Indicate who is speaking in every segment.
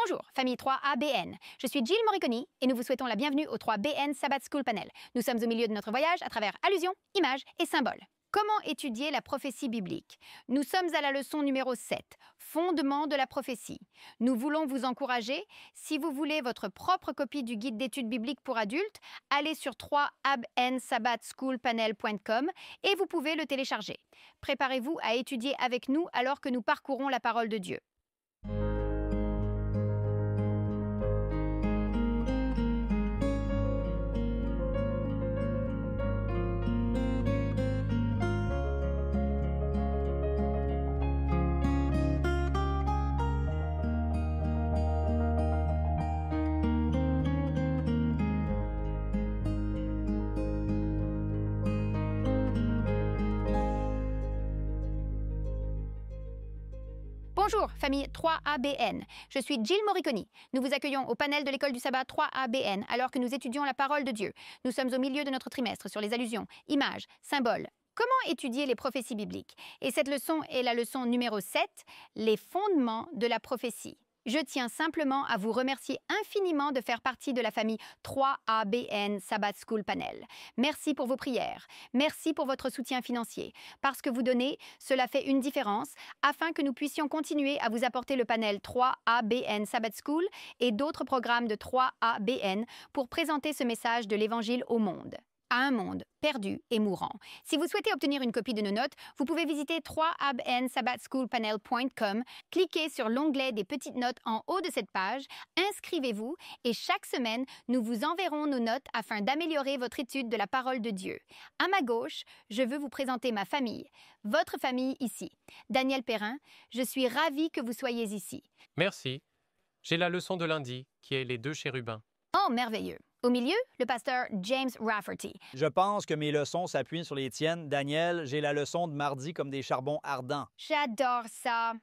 Speaker 1: Bonjour, famille 3ABN. Je suis Jill Morriconi et nous vous souhaitons la bienvenue au 3BN Sabbath School Panel. Nous sommes au milieu de notre voyage à travers allusions, images et symboles. Comment étudier la prophétie biblique? Nous sommes à la leçon numéro 7, Fondement de la prophétie. Nous voulons vous encourager. Si vous voulez votre propre copie du guide d'études bibliques pour adultes, allez sur 3abnsabbathschoolpanel.com et vous pouvez le télécharger. Préparez-vous à étudier avec nous alors que nous parcourons la parole de Dieu. Bonjour, famille 3ABN. Je suis Jill Morriconi. Nous vous accueillons au panel de l'école du sabbat 3ABN alors que nous étudions la parole de Dieu. Nous sommes au milieu de notre trimestre sur les allusions, images, symboles. Comment étudier les prophéties bibliques? Et cette leçon est la leçon numéro 7, les fondements de la prophétie. Je tiens simplement à vous remercier infiniment de faire partie de la famille 3ABN Sabbath School Panel. Merci pour vos prières. Merci pour votre soutien financier. Parce que vous donnez, cela fait une différence afin que nous puissions continuer à vous apporter le panel 3ABN Sabbath School et d'autres programmes de 3ABN pour présenter ce message de l'Évangile au monde. À un monde perdu et mourant. Si vous souhaitez obtenir une copie de nos notes, vous pouvez visiter 3abnsabbathschoolpanel.com, cliquez sur l'onglet des petites notes en haut de cette page, inscrivez-vous et chaque semaine, nous vous enverrons nos notes afin d'améliorer votre étude de la parole de Dieu. À ma gauche, je veux vous présenter ma famille, votre famille ici. Daniel Perrin, je suis ravie que vous soyez ici.
Speaker 2: Merci. J'ai la leçon de lundi, qui est les deux chérubins.
Speaker 1: Oh, merveilleux. Au milieu, le pasteur James Rafferty.
Speaker 3: Je pense que mes leçons s'appuient sur les tiennes. Daniel, j'ai la leçon de mardi comme des charbons ardents.
Speaker 1: J'adore ça.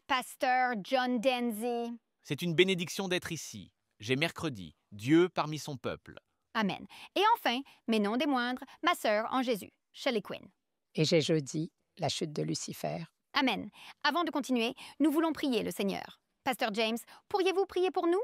Speaker 1: Pasteur John Denzi.
Speaker 4: C'est une bénédiction d'être ici. J'ai mercredi, Dieu parmi son peuple.
Speaker 1: Amen. Et enfin, mais non des moindres, ma sœur en Jésus, Shelley Quinn.
Speaker 5: Et j'ai jeudi, la chute de Lucifer.
Speaker 1: Amen. Avant de continuer, nous voulons prier le Seigneur. Pasteur James, pourriez-vous prier pour nous?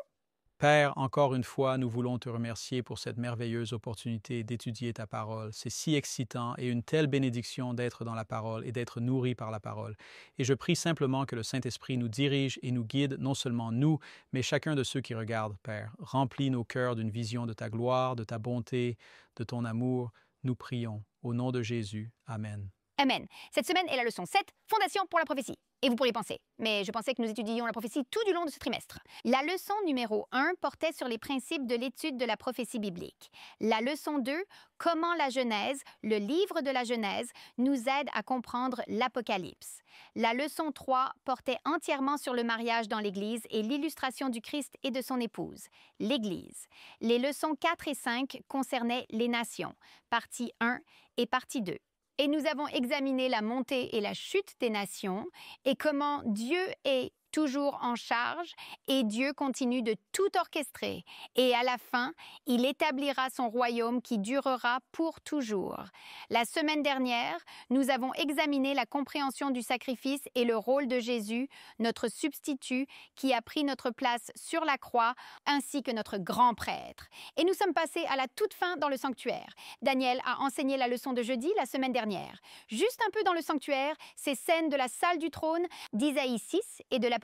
Speaker 6: Père, encore une fois, nous voulons te remercier pour cette merveilleuse opportunité d'étudier ta parole. C'est si excitant et une telle bénédiction d'être dans la parole et d'être nourri par la parole. Et je prie simplement que le Saint-Esprit nous dirige et nous guide, non seulement nous, mais chacun de ceux qui regardent, Père. Remplis nos cœurs d'une vision de ta gloire, de ta bonté, de ton amour. Nous prions. Au nom de Jésus. Amen.
Speaker 1: Amen. Cette semaine est la leçon 7, Fondation pour la prophétie. Et vous pourriez penser, mais je pensais que nous étudions la prophétie tout du long de ce trimestre. La leçon numéro 1 portait sur les principes de l'étude de la prophétie biblique. La leçon 2, comment la Genèse, le livre de la Genèse, nous aide à comprendre l'Apocalypse. La leçon 3 portait entièrement sur le mariage dans l'Église et l'illustration du Christ et de son épouse, l'Église. Les leçons 4 et 5 concernaient les nations, partie 1 et partie 2. Et nous avons examiné la montée et la chute des nations et comment Dieu est toujours en charge et Dieu continue de tout orchestrer. Et à la fin, il établira son royaume qui durera pour toujours. La semaine dernière, nous avons examiné la compréhension du sacrifice et le rôle de Jésus, notre substitut, qui a pris notre place sur la croix, ainsi que notre grand prêtre. Et nous sommes passés à la toute fin dans le sanctuaire. Daniel a enseigné la leçon de jeudi la semaine dernière. Juste un peu dans le sanctuaire, ces scènes de la salle du trône d'Isaïe 6 et de l'Apocalypse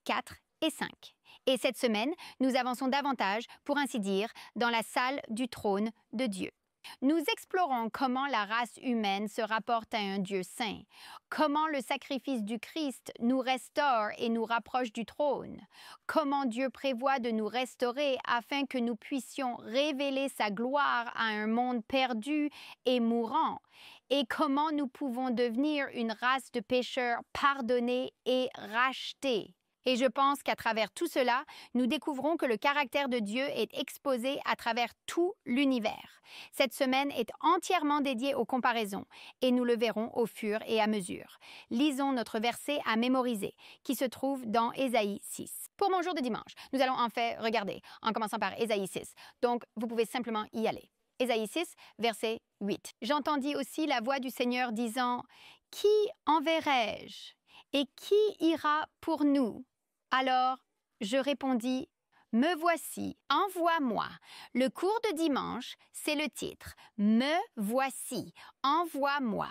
Speaker 1: 4 et 5. Et cette semaine, nous avançons davantage, pour ainsi dire, dans la salle du trône de Dieu. Nous explorons comment la race humaine se rapporte à un Dieu saint, comment le sacrifice du Christ nous restaure et nous rapproche du trône, comment Dieu prévoit de nous restaurer afin que nous puissions révéler sa gloire à un monde perdu et mourant, et comment nous pouvons devenir une race de pécheurs pardonnés et rachetés. Et je pense qu'à travers tout cela, nous découvrons que le caractère de Dieu est exposé à travers tout l'univers. Cette semaine est entièrement dédiée aux comparaisons et nous le verrons au fur et à mesure. Lisons notre verset à mémoriser qui se trouve dans Ésaïe 6. Pour mon jour de dimanche, nous allons en fait regarder en commençant par Ésaïe 6. Donc, vous pouvez simplement y aller. Ésaïe 6, verset 8. « J'entendis aussi la voix du Seigneur disant « Qui enverrai-je et qui ira pour nous ?» Alors, je répondis, « Me voici, envoie-moi. » Le cours de dimanche, c'est le titre, « Me voici, envoie-moi. »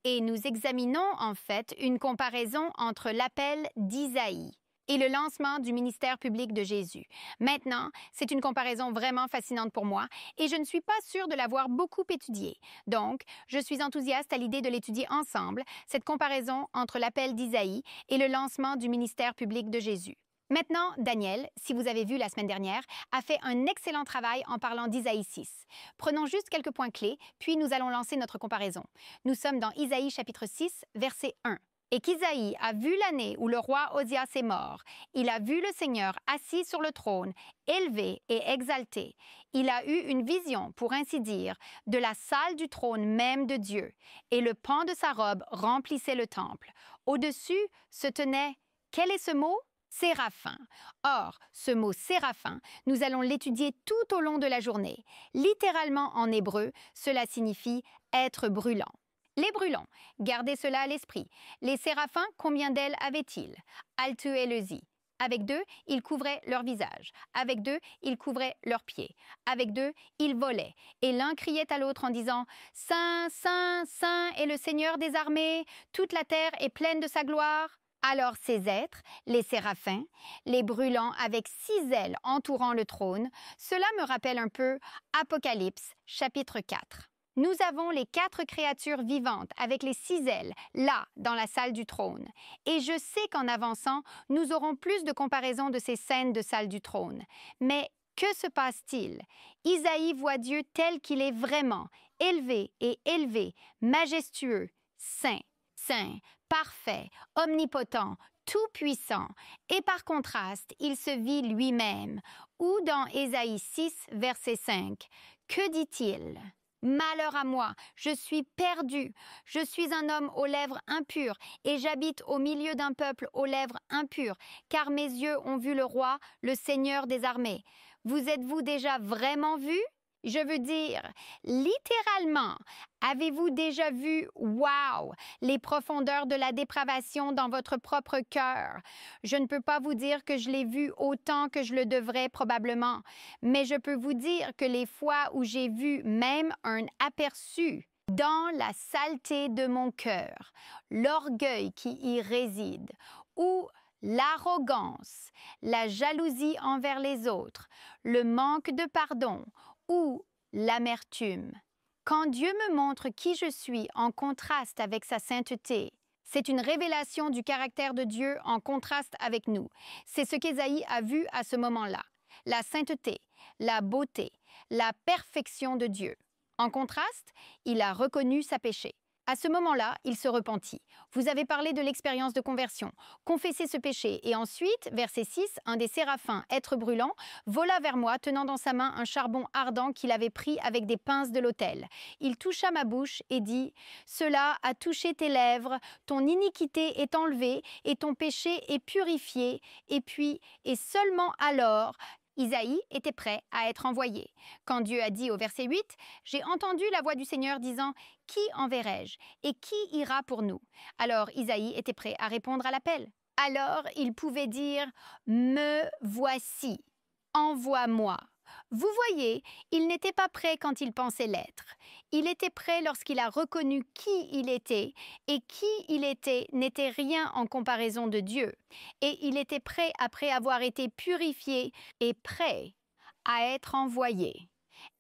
Speaker 1: Et nous examinons en fait une comparaison entre l'appel d'Isaïe et le lancement du ministère public de Jésus. Maintenant, c'est une comparaison vraiment fascinante pour moi et je ne suis pas sûre de l'avoir beaucoup étudiée. Donc, je suis enthousiaste à l'idée de l'étudier ensemble, cette comparaison entre l'appel d'Isaïe et le lancement du ministère public de Jésus. Maintenant, Daniel, si vous avez vu la semaine dernière, a fait un excellent travail en parlant d'Isaïe 6. Prenons juste quelques points clés, puis nous allons lancer notre comparaison. Nous sommes dans Isaïe chapitre 6, verset 1. Et qu'Isaïe a vu l'année où le roi Osias est mort. Il a vu le Seigneur assis sur le trône, élevé et exalté. Il a eu une vision, pour ainsi dire, de la salle du trône même de Dieu. Et le pan de sa robe remplissait le temple. Au-dessus se tenait, quel est ce mot? Séraphin. Or, ce mot séraphin, nous allons l'étudier tout au long de la journée. Littéralement en hébreu, cela signifie être brûlant. Les brûlants, gardez cela à l'esprit. Les séraphins, combien d'ailes avaient-ils? Altuéleusie. Avec deux, ils couvraient leur visage. Avec deux, ils couvraient leurs pieds. Avec deux, ils volaient. Et l'un criait à l'autre en disant « Saint, Saint, Saint est le Seigneur des armées, toute la terre est pleine de sa gloire. » Alors ces êtres, les séraphins, les brûlants avec 6 ailes entourant le trône, cela me rappelle un peu Apocalypse, chapitre 4. Nous avons les 4 créatures vivantes avec les 6 ailes, là, dans la salle du trône. Et je sais qu'en avançant, nous aurons plus de comparaisons de ces scènes de salle du trône. Mais que se passe-t-il? Isaïe voit Dieu tel qu'il est vraiment, élevé, majestueux, saint, parfait, omnipotent, tout-puissant. Et par contraste, il se vit lui-même. Ou dans Ésaïe 6, verset 5, que dit-il? Malheur à moi, je suis perdu. Je suis un homme aux lèvres impures et j'habite au milieu d'un peuple aux lèvres impures, car mes yeux ont vu le roi, le Seigneur des armées. Vous êtes-vous déjà vraiment vu? Je veux dire, littéralement, avez-vous déjà vu, wow, les profondeurs de la dépravation dans votre propre cœur? Je ne peux pas vous dire que je l'ai vu autant que je le devrais probablement, mais je peux vous dire que les fois où j'ai vu même un aperçu dans la saleté de mon cœur, l'orgueil qui y réside, ou l'arrogance, la jalousie envers les autres, le manque de pardon, ou l'amertume. Quand Dieu me montre qui je suis en contraste avec sa sainteté, c'est une révélation du caractère de Dieu en contraste avec nous. C'est ce qu'Ésaïe a vu à ce moment-là. La sainteté, la beauté, la perfection de Dieu. En contraste, il a reconnu sa péché. À ce moment-là, il se repentit. Vous avez parlé de l'expérience de conversion. Confessez ce péché. Et ensuite, verset 6, un des séraphins, être brûlant, vola vers moi, tenant dans sa main un charbon ardent qu'il avait pris avec des pinces de l'autel. Il toucha ma bouche et dit, « Cela a touché tes lèvres, ton iniquité est enlevée et ton péché est purifié. » Et seulement alors, Isaïe était prêt à être envoyé. Quand Dieu a dit au verset 8, « J'ai entendu la voix du Seigneur disant, « Qui enverrai-je et qui ira pour nous ?» Alors Isaïe était prêt à répondre à l'appel. Alors il pouvait dire, « Me voici, envoie-moi. » Vous voyez, il n'était pas prêt quand il pensait l'être. Il était prêt lorsqu'il a reconnu qui il était, et qui il était n'était rien en comparaison de Dieu. Et il était prêt après avoir été purifié et prêt à être envoyé.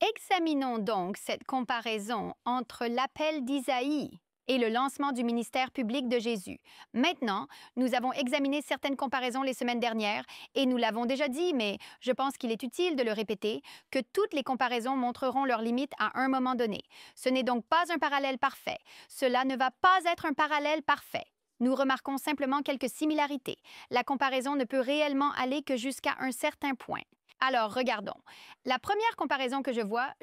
Speaker 1: Examinons donc cette comparaison entre l'appel d'Isaïe et le lancement du ministère public de Jésus. Maintenant, nous avons examiné certaines comparaisons les semaines dernières et nous l'avons déjà dit, mais je pense qu'il est utile de le répéter, que toutes les comparaisons montreront leurs limites à un moment donné. Ce n'est donc pas un parallèle parfait. Cela ne va pas être un parallèle parfait. Nous remarquons simplement quelques similarités. La comparaison ne peut réellement aller que jusqu'à un certain point. Alors, regardons. La première comparaison que je vois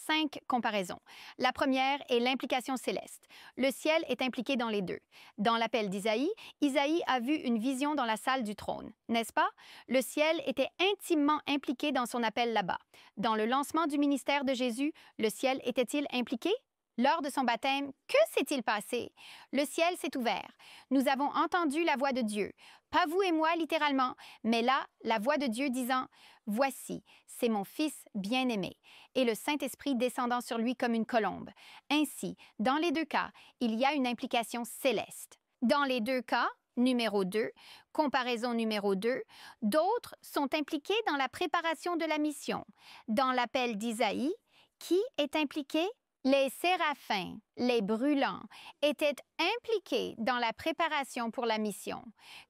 Speaker 1: 5 comparaisons. La première est l'implication céleste. Le ciel est impliqué dans les deux. Dans l'appel d'Isaïe, Isaïe a vu une vision dans la salle du trône, n'est-ce pas? Le ciel était intimement impliqué dans son appel là-bas. Dans le lancement du ministère de Jésus, le ciel était-il impliqué? Lors de son baptême, que s'est-il passé? Le ciel s'est ouvert. Nous avons entendu la voix de Dieu. Pas vous et moi, littéralement, mais là, la voix de Dieu disant « Voici, c'est mon Fils bien-aimé » et le Saint-Esprit descendant sur lui comme une colombe. Ainsi, dans les deux cas, il y a une implication céleste. Dans les deux cas, numéro 2, comparaison numéro 2, d'autres sont impliqués dans la préparation de la mission. Dans l'appel d'Isaïe, qui est impliqué? Les séraphins, les brûlants, étaient impliqués dans la préparation pour la mission.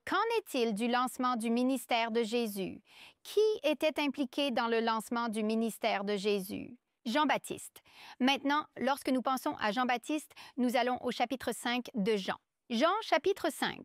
Speaker 1: Qu'en est-il du lancement du ministère de Jésus? Qui était impliqué dans le lancement du ministère de Jésus? Jean-Baptiste. Maintenant, lorsque nous pensons à Jean-Baptiste, nous allons au chapitre 5 de Jean. Jean chapitre 5,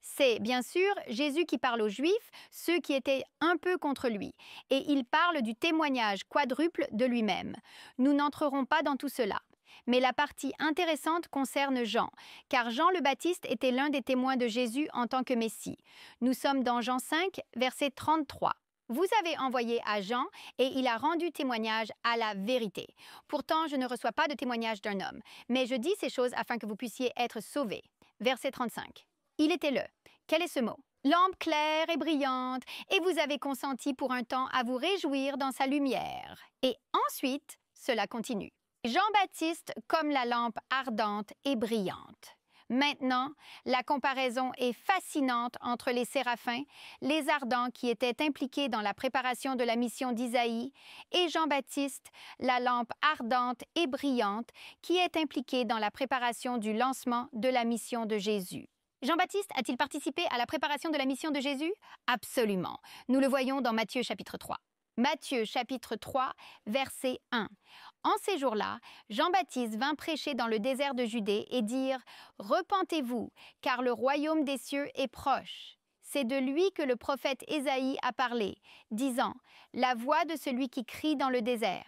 Speaker 1: c'est bien sûr Jésus qui parle aux Juifs, ceux qui étaient un peu contre lui, et il parle du témoignage quadruple de lui-même. Nous n'entrerons pas dans tout cela. Mais la partie intéressante concerne Jean, car Jean le Baptiste était l'un des témoins de Jésus en tant que Messie. Nous sommes dans Jean 5, verset 33. Vous avez envoyé à Jean et il a rendu témoignage à la vérité. Pourtant, je ne reçois pas de témoignage d'un homme, mais je dis ces choses afin que vous puissiez être sauvés. Verset 35. Il était le. Quel est ce mot? Lampe claire et brillante, et vous avez consenti pour un temps à vous réjouir dans sa lumière. Et ensuite, cela continue. Jean-Baptiste comme la lampe ardente et brillante. Maintenant, la comparaison est fascinante entre les séraphins, les ardents qui étaient impliqués dans la préparation de la mission d'Isaïe, et Jean-Baptiste, la lampe ardente et brillante qui est impliquée dans la préparation du lancement de la mission de Jésus. Jean-Baptiste a-t-il participé à la préparation de la mission de Jésus? Absolument. Nous le voyons dans Matthieu chapitre 3. Matthieu chapitre 3, verset 1. En ces jours-là, Jean-Baptiste vint prêcher dans le désert de Judée et dire « Repentez-vous, car le royaume des cieux est proche. » C'est de lui que le prophète Ésaïe a parlé, disant « La voix de celui qui crie dans le désert.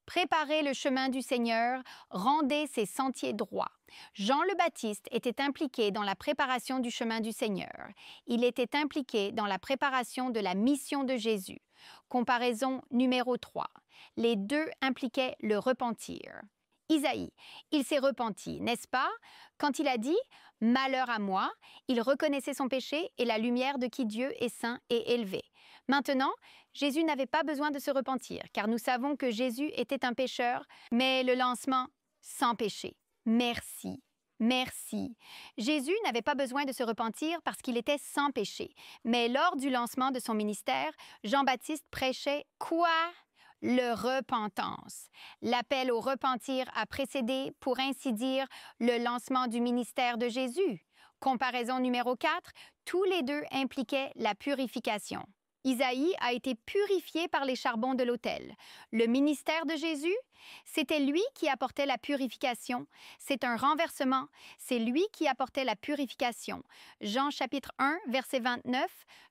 Speaker 1: Préparez le chemin du Seigneur, rendez ses sentiers droits. » Jean le Baptiste était impliqué dans la préparation du chemin du Seigneur. Il était impliqué dans la préparation de la mission de Jésus. Comparaison numéro 3. Les deux impliquaient le repentir. Isaïe, il s'est repenti, n'est-ce pas? Quand il a dit « Malheur à moi », il reconnaissait son péché et la lumière de qui Dieu est saint et élevé. Maintenant, Jésus n'avait pas besoin de se repentir, car nous savons que Jésus était un pécheur, mais le lancement sans péché. Merci. Merci. Jésus n'avait pas besoin de se repentir parce qu'il était sans péché. Mais lors du lancement de son ministère, Jean-Baptiste prêchait quoi? Le repentance. L'appel au repentir a précédé, pour ainsi dire, le lancement du ministère de Jésus. Comparaison numéro 4, tous les deux impliquaient la purification. Isaïe a été purifié par les charbons de l'autel. Le ministère de Jésus, c'était lui qui apportait la purification. C'est un renversement. C'est lui qui apportait la purification. Jean chapitre 1, verset 29,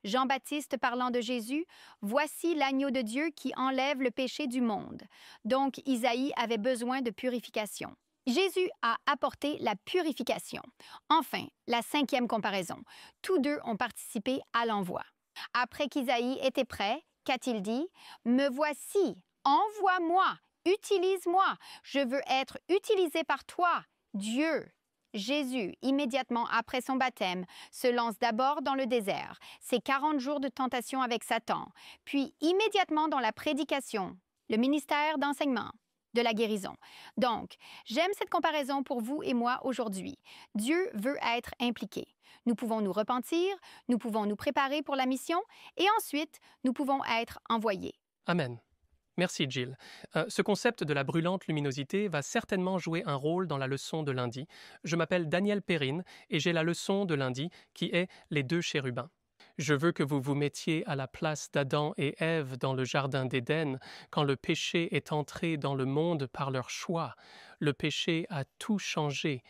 Speaker 1: Jean-Baptiste parlant de Jésus, « Voici l'agneau de Dieu qui enlève le péché du monde. » Donc, Isaïe avait besoin de purification. Jésus a apporté la purification. Enfin, la 5e comparaison. Tous deux ont participé à l'envoi. Après qu'Isaïe était prêt, qu'a-t-il dit? « Me voici, envoie-moi, utilise-moi, je veux être utilisé par toi, Dieu. » Jésus, immédiatement après son baptême, se lance d'abord dans le désert, ses 40 jours de tentation avec Satan, puis immédiatement dans la prédication, le ministère d'enseignement, de la guérison. Donc, j'aime cette comparaison pour vous et moi aujourd'hui. Dieu veut être impliqué. Nous pouvons nous repentir, nous pouvons nous préparer pour la mission et ensuite, nous pouvons être envoyés.
Speaker 2: Amen. Merci, Jill. Ce concept de la brûlante luminosité va certainement jouer un rôle dans la leçon de lundi. Je m'appelle Daniel Perrine et j'ai la leçon de lundi qui est les deux chérubins. Je veux que vous vous mettiez à la place d'Adam et Ève dans le jardin d'Éden quand le péché est entré dans le monde par leur choix. Le péché a tout changé.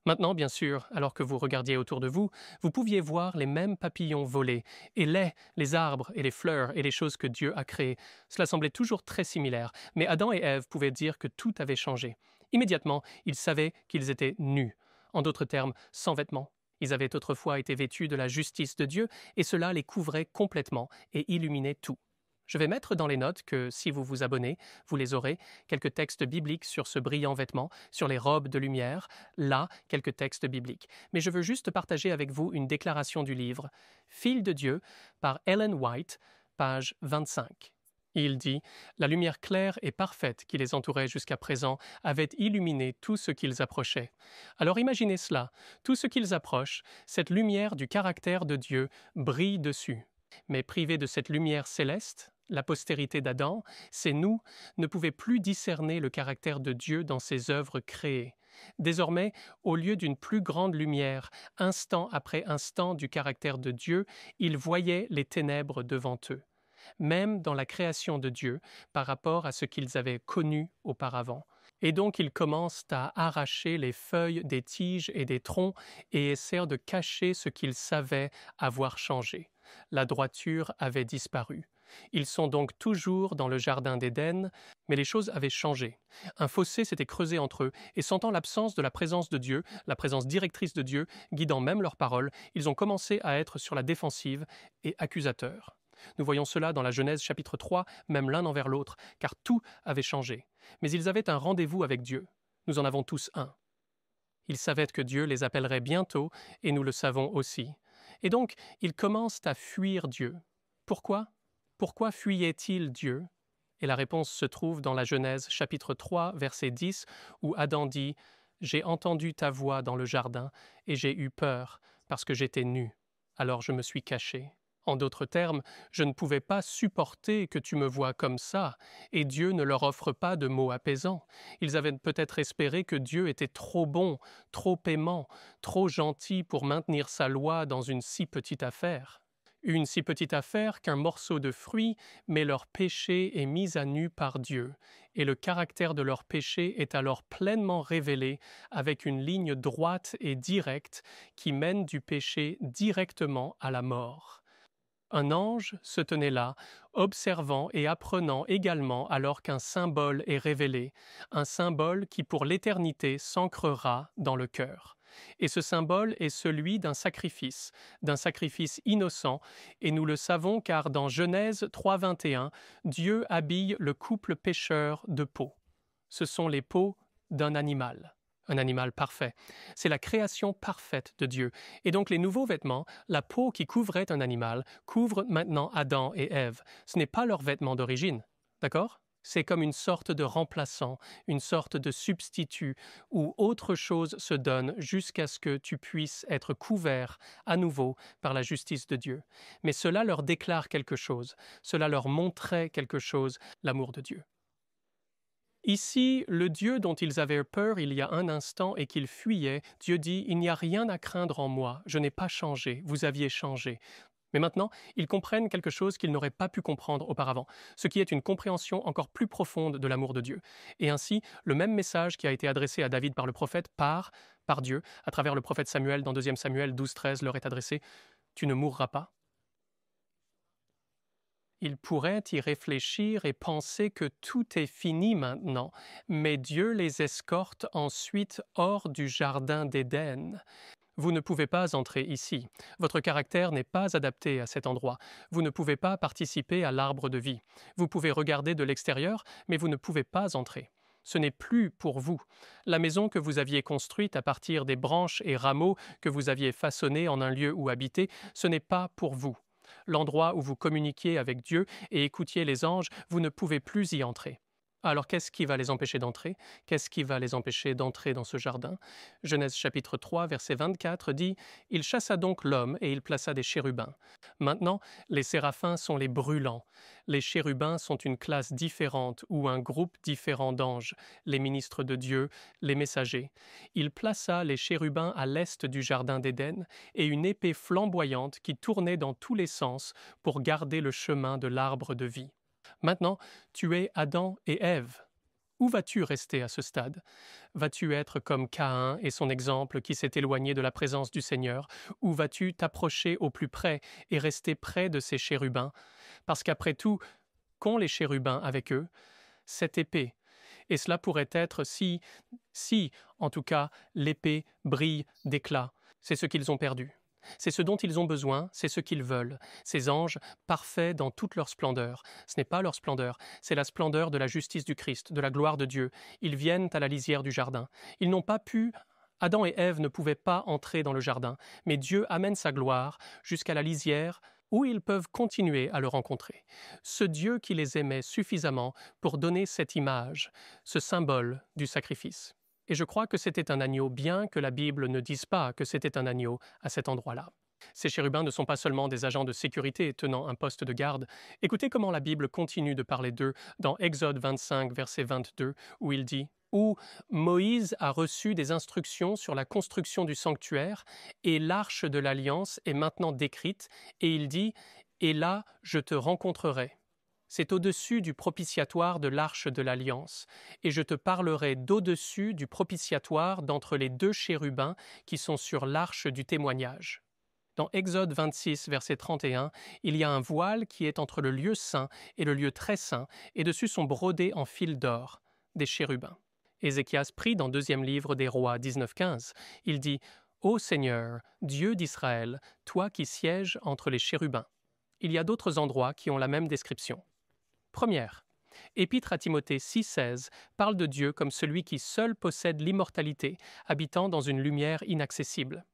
Speaker 2: Maintenant, bien sûr, alors que vous regardiez autour de vous, vous pouviez voir les mêmes papillons voler, et les arbres et les fleurs et les choses que Dieu a créées. Cela semblait toujours très similaire, mais Adam et Ève pouvaient dire que tout avait changé. Immédiatement, ils savaient qu'ils étaient nus. En d'autres termes, sans vêtements. Ils avaient autrefois été vêtus de la justice de Dieu, et cela les couvrait complètement et illuminait tout. Je vais mettre dans les notes que, si vous vous abonnez, vous les aurez, quelques textes bibliques sur ce brillant vêtement, sur les robes de lumière, là, quelques textes bibliques. Mais je veux juste partager avec vous une déclaration du livre « Fil de Dieu » par Ellen White, page 25. Il dit « La lumière claire et parfaite qui les entourait jusqu'à présent avait illuminé tout ce qu'ils approchaient. Alors imaginez cela, tout ce qu'ils approchent, cette lumière du caractère de Dieu brille dessus. Mais privés de cette lumière céleste, la postérité d'Adam, c'est nous, ne pouvait plus discerner le caractère de Dieu dans ses œuvres créées. Désormais, au lieu d'une plus grande lumière, instant après instant du caractère de Dieu, ils voyaient les ténèbres devant eux. Même dans la création de Dieu, par rapport à ce qu'ils avaient connu auparavant. Et donc ils commencent à arracher les feuilles des tiges et des troncs et essaient de cacher ce qu'ils savaient avoir changé. La droiture avait disparu. Ils sont donc toujours dans le jardin d'Éden, mais les choses avaient changé. Un fossé s'était creusé entre eux, et sentant l'absence de la présence de Dieu, la présence directrice de Dieu, guidant même leurs paroles, ils ont commencé à être sur la défensive et accusateurs. Nous voyons cela dans la Genèse chapitre 3, même l'un envers l'autre, car tout avait changé. Mais ils avaient un rendez-vous avec Dieu. Nous en avons tous un. Ils savaient que Dieu les appellerait bientôt, et nous le savons aussi. Et donc, ils commencent à fuir Dieu. Pourquoi? Pourquoi fuyaient-ils Dieu? Et la réponse se trouve dans la Genèse chapitre 3, verset 10, où Adam dit « J'ai entendu ta voix dans le jardin, et j'ai eu peur, parce que j'étais nu. Alors je me suis caché. » En d'autres termes, je ne pouvais pas supporter que tu me vois comme ça, et Dieu ne leur offre pas de mots apaisants. Ils avaient peut-être espéré que Dieu était trop bon, trop aimant, trop gentil pour maintenir sa loi dans une si petite affaire. Une si petite affaire qu'un morceau de fruit, mais leur péché est mis à nu par Dieu, et le caractère de leur péché est alors pleinement révélé avec une ligne droite et directe qui mène du péché directement à la mort. Un ange se tenait là, observant et apprenant également alors qu'un symbole est révélé, un symbole qui pour l'éternité s'ancrera dans le cœur. Et ce symbole est celui d'un sacrifice innocent, et nous le savons car dans Genèse 3.21, Dieu habille le couple pécheur de peaux. Ce sont les peaux d'un animal parfait. C'est la création parfaite de Dieu. Et donc les nouveaux vêtements, la peau qui couvrait un animal, couvre maintenant Adam et Ève. Ce n'est pas leur vêtement d'origine, d'accord? C'est comme une sorte de remplaçant, une sorte de substitut, où autre chose se donne jusqu'à ce que tu puisses être couvert à nouveau par la justice de Dieu. Mais cela leur déclare quelque chose, cela leur montrait quelque chose, l'amour de Dieu. Ici, le Dieu dont ils avaient peur il y a un instant et qu'ils fuyaient, Dieu dit « Il n'y a rien à craindre en moi, je n'ai pas changé, vous aviez changé ». Mais maintenant, ils comprennent quelque chose qu'ils n'auraient pas pu comprendre auparavant, ce qui est une compréhension encore plus profonde de l'amour de Dieu. Et ainsi, le même message qui a été adressé à David par le prophète par Dieu, à travers le prophète Samuel dans 2 Samuel 12-13 leur est adressé « Tu ne mourras pas ». Ils pourraient y réfléchir et penser que tout est fini maintenant, mais Dieu les escorte ensuite hors du jardin d'Éden. Vous ne pouvez pas entrer ici. Votre caractère n'est pas adapté à cet endroit. Vous ne pouvez pas participer à l'arbre de vie. Vous pouvez regarder de l'extérieur, mais vous ne pouvez pas entrer. Ce n'est plus pour vous. La maison que vous aviez construite à partir des branches et rameaux que vous aviez façonnés en un lieu où habiter, ce n'est pas pour vous. L'endroit où vous communiquiez avec Dieu et écoutiez les anges, vous ne pouvez plus y entrer. Alors qu'est-ce qui va les empêcher d'entrer? Qu'est-ce qui va les empêcher d'entrer dans ce jardin? Genèse chapitre 3, verset 24 dit « Il chassa donc l'homme et il plaça des chérubins. Maintenant, les séraphins sont les brûlants. Les chérubins sont une classe différente ou un groupe différent d'anges, les ministres de Dieu, les messagers. Il plaça les chérubins à l'est du jardin d'Éden et une épée flamboyante qui tournait dans tous les sens pour garder le chemin de l'arbre de vie. Maintenant, tu es Adam et Ève. Où vas-tu rester à ce stade? Vas-tu être comme Caïn et son exemple qui s'est éloigné de la présence du Seigneur? Ou vas-tu t'approcher au plus près et rester près de ces chérubins? Parce qu'après tout, qu'ont les chérubins avec eux? Cette épée. Et cela pourrait être si, en tout cas, l'épée brille d'éclat. C'est ce qu'ils ont perdu. C'est ce dont ils ont besoin, c'est ce qu'ils veulent. Ces anges, parfaits dans toute leur splendeur. Ce n'est pas leur splendeur, c'est la splendeur de la justice du Christ, de la gloire de Dieu. Ils viennent à la lisière du jardin. Ils n'ont pas pu... Adam et Ève ne pouvaient pas entrer dans le jardin, mais Dieu amène sa gloire jusqu'à la lisière où ils peuvent continuer à le rencontrer. Ce Dieu qui les aimait suffisamment pour donner cette image, ce symbole du sacrifice. Et je crois que c'était un agneau, bien que la Bible ne dise pas que c'était un agneau à cet endroit-là. Ces chérubins ne sont pas seulement des agents de sécurité tenant un poste de garde. Écoutez comment la Bible continue de parler d'eux dans Exode 25, verset 22, où il dit « Où Moïse a reçu des instructions sur la construction du sanctuaire, et l'arche de l'Alliance est maintenant décrite, et il dit « Et là, je te rencontrerai ». C'est au-dessus du propitiatoire de l'arche de l'Alliance, et je te parlerai d'au-dessus du propitiatoire d'entre les deux chérubins qui sont sur l'arche du témoignage. Dans Exode 26, verset 31, il y a un voile qui est entre le lieu saint et le lieu très saint, et dessus sont brodés en fil d'or des chérubins. Ézéchias prie dans 2e livre des Rois 19-15. Il dit « Ô Seigneur, Dieu d'Israël, toi qui sièges entre les chérubins ». Il y a d'autres endroits qui ont la même description. Première, Épître à Timothée 6,16 parle de Dieu comme celui qui seul possède l'immortalité, habitant dans une lumière inaccessible.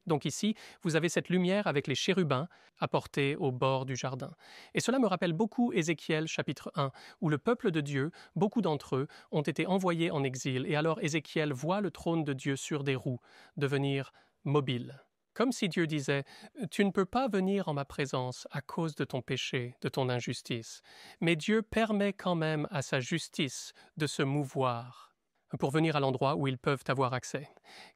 Speaker 2: Donc ici, vous avez cette lumière avec les chérubins apportés au bord du jardin. Et cela me rappelle beaucoup Ézéchiel chapitre 1, où le peuple de Dieu, beaucoup d'entre eux, ont été envoyés en exil, et alors Ézéchiel voit le trône de Dieu sur des roues devenir mobile. Comme si Dieu disait « Tu ne peux pas venir en ma présence à cause de ton péché, de ton injustice. Mais Dieu permet quand même à sa justice de se mouvoir pour venir à l'endroit où ils peuvent avoir accès. »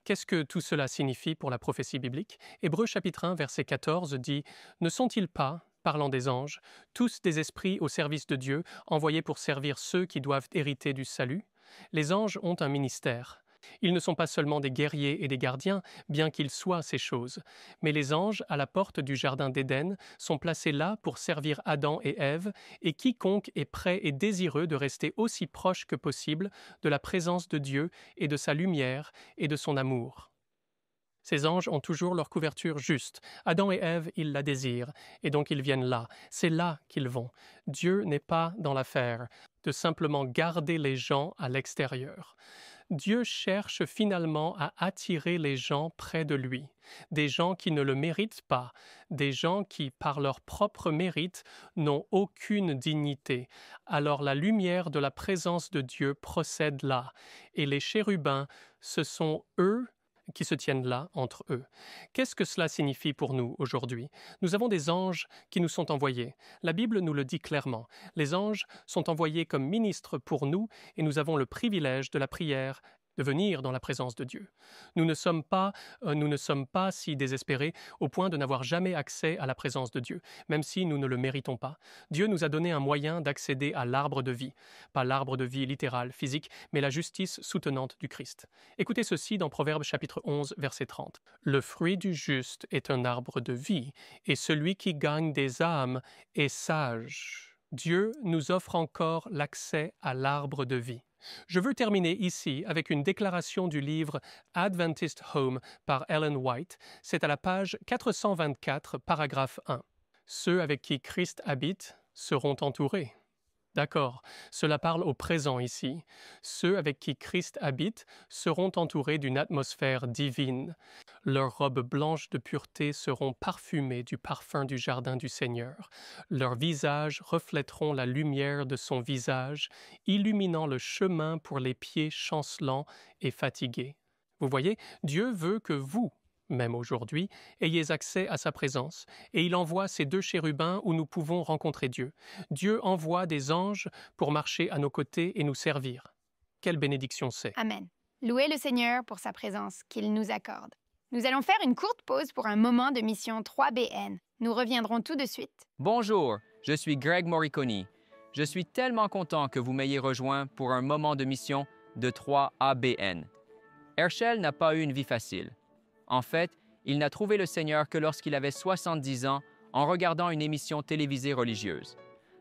Speaker 2: Qu'est-ce que tout cela signifie pour la prophétie biblique? Hébreux chapitre 1, verset 14 dit « Ne sont-ils pas, parlant des anges, tous des esprits au service de Dieu, envoyés pour servir ceux qui doivent hériter du salut? Les anges ont un ministère. » Ils ne sont pas seulement des guerriers et des gardiens, bien qu'ils soient ces choses, mais les anges, à la porte du jardin d'Éden, sont placés là pour servir Adam et Ève, et quiconque est prêt et désireux de rester aussi proche que possible de la présence de Dieu et de sa lumière et de son amour. Ces anges ont toujours leur couverture juste. Adam et Ève, ils la désirent, et donc ils viennent là. C'est là qu'ils vont. Dieu n'est pas dans l'affaire de simplement garder les gens à l'extérieur. Dieu cherche finalement à attirer les gens près de lui, des gens qui ne le méritent pas, des gens qui, par leur propre mérite, n'ont aucune dignité. Alors la lumière de la présence de Dieu procède là, et les chérubins, ce sont eux qui se tiennent là entre eux. Qu'est-ce que cela signifie pour nous aujourd'hui? Nous avons des anges qui nous sont envoyés. La Bible nous le dit clairement. Les anges sont envoyés comme ministres pour nous et nous avons le privilège de la prière de venir dans la présence de Dieu. Nous ne sommes pas si désespérés au point de n'avoir jamais accès à la présence de Dieu, même si nous ne le méritons pas. Dieu nous a donné un moyen d'accéder à l'arbre de vie, pas l'arbre de vie littéral, physique, mais la justice soutenante du Christ. Écoutez ceci dans Proverbes chapitre 11, verset 30. « Le fruit du juste est un arbre de vie, et celui qui gagne des âmes est sage. » Dieu nous offre encore l'accès à l'arbre de vie. Je veux terminer ici avec une déclaration du livre Adventist Home par Ellen White. C'est à la page 424, paragraphe 1. « Ceux avec qui Christ habite seront entourés. » D'accord, cela parle au présent ici. Ceux avec qui Christ habite seront entourés d'une atmosphère divine. Leurs robes blanches de pureté seront parfumées du parfum du jardin du Seigneur. Leurs visages reflèteront la lumière de son visage, illuminant le chemin pour les pieds chancelants et fatigués. Vous voyez, Dieu veut que vous, même aujourd'hui, ayez accès à sa présence, et il envoie ces deux chérubins où nous pouvons rencontrer Dieu. Dieu envoie des anges pour marcher à nos côtés et nous servir. Quelle bénédiction c'est!
Speaker 1: Amen. Louez le Seigneur pour sa présence qu'il nous accorde. Nous allons faire une courte pause pour un moment de mission 3BN. Nous reviendrons tout de suite.
Speaker 7: Bonjour, je suis Greg Morricone. Je suis tellement content que vous m'ayez rejoint pour un moment de mission de 3ABN. Herschel n'a pas eu une vie facile. En fait, il n'a trouvé le Seigneur que lorsqu'il avait 70 ans en regardant une émission télévisée religieuse.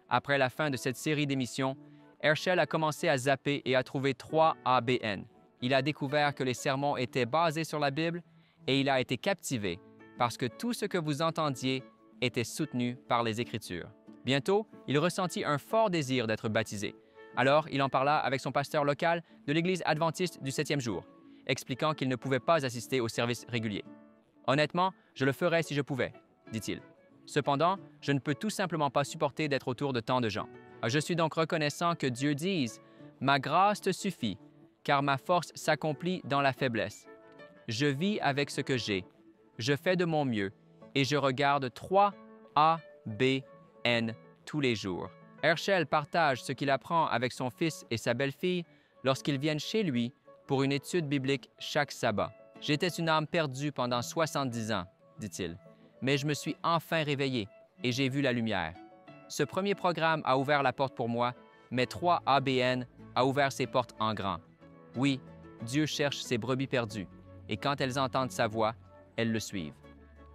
Speaker 7: Après la fin de cette série d'émissions, Herschel a commencé à zapper et a trouvé 3ABN. Il a découvert que les sermons étaient basés sur la Bible et il a été captivé parce que tout ce que vous entendiez était soutenu par les Écritures. Bientôt, il ressentit un fort désir d'être baptisé. Alors, il en parla avec son pasteur local de l'Église adventiste du 7e jour, expliquant qu'il ne pouvait pas assister au service régulier. « Honnêtement, je le ferais si je pouvais, » dit-il. Cependant, je ne peux tout simplement pas supporter d'être autour de tant de gens. Je suis donc reconnaissant que Dieu dise « Ma grâce te suffit, car ma force s'accomplit dans la faiblesse. Je vis avec ce que j'ai, je fais de mon mieux, et je regarde 3 ABN tous les jours. » Herschel partage ce qu'il apprend avec son fils et sa belle-fille lorsqu'ils viennent chez lui pour une étude biblique chaque sabbat. « J'étais une âme perdue pendant 70 ans, dit-il, mais je me suis enfin réveillé et j'ai vu la lumière. Ce premier programme a ouvert la porte pour moi, mais 3 ABN a ouvert ses portes en grand. Oui, Dieu cherche ses brebis perdues, et quand elles entendent sa voix, elles le suivent.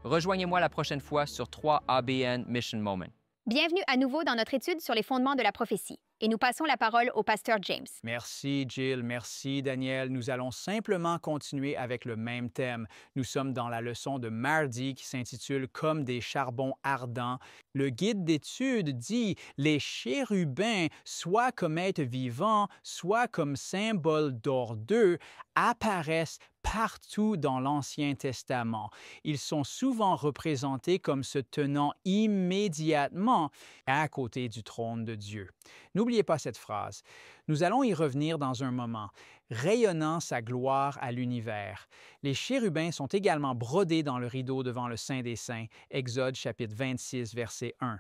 Speaker 7: Rejoignez-moi la prochaine fois sur 3 ABN Mission Moment.
Speaker 1: Bienvenue à nouveau dans notre étude sur les fondements de la prophétie. Et nous passons la parole au pasteur James.
Speaker 6: Merci, Jill. Merci, Daniel. Nous allons simplement continuer avec le même thème. Nous sommes dans la leçon de mardi qui s'intitule « Comme des charbons ardents ». Le guide d'étude dit « Les chérubins, soit comme êtres vivants, soit comme symbole d'ordure, apparaissent partout dans l'Ancien Testament. Ils sont souvent représentés comme se tenant immédiatement à côté du trône de Dieu. » N'oubliez pas cette phrase. Nous allons y revenir dans un moment. Rayonnant sa gloire à l'univers. Les chérubins sont également brodés dans le rideau devant le Saint des Saints, Exode chapitre 26, verset 1.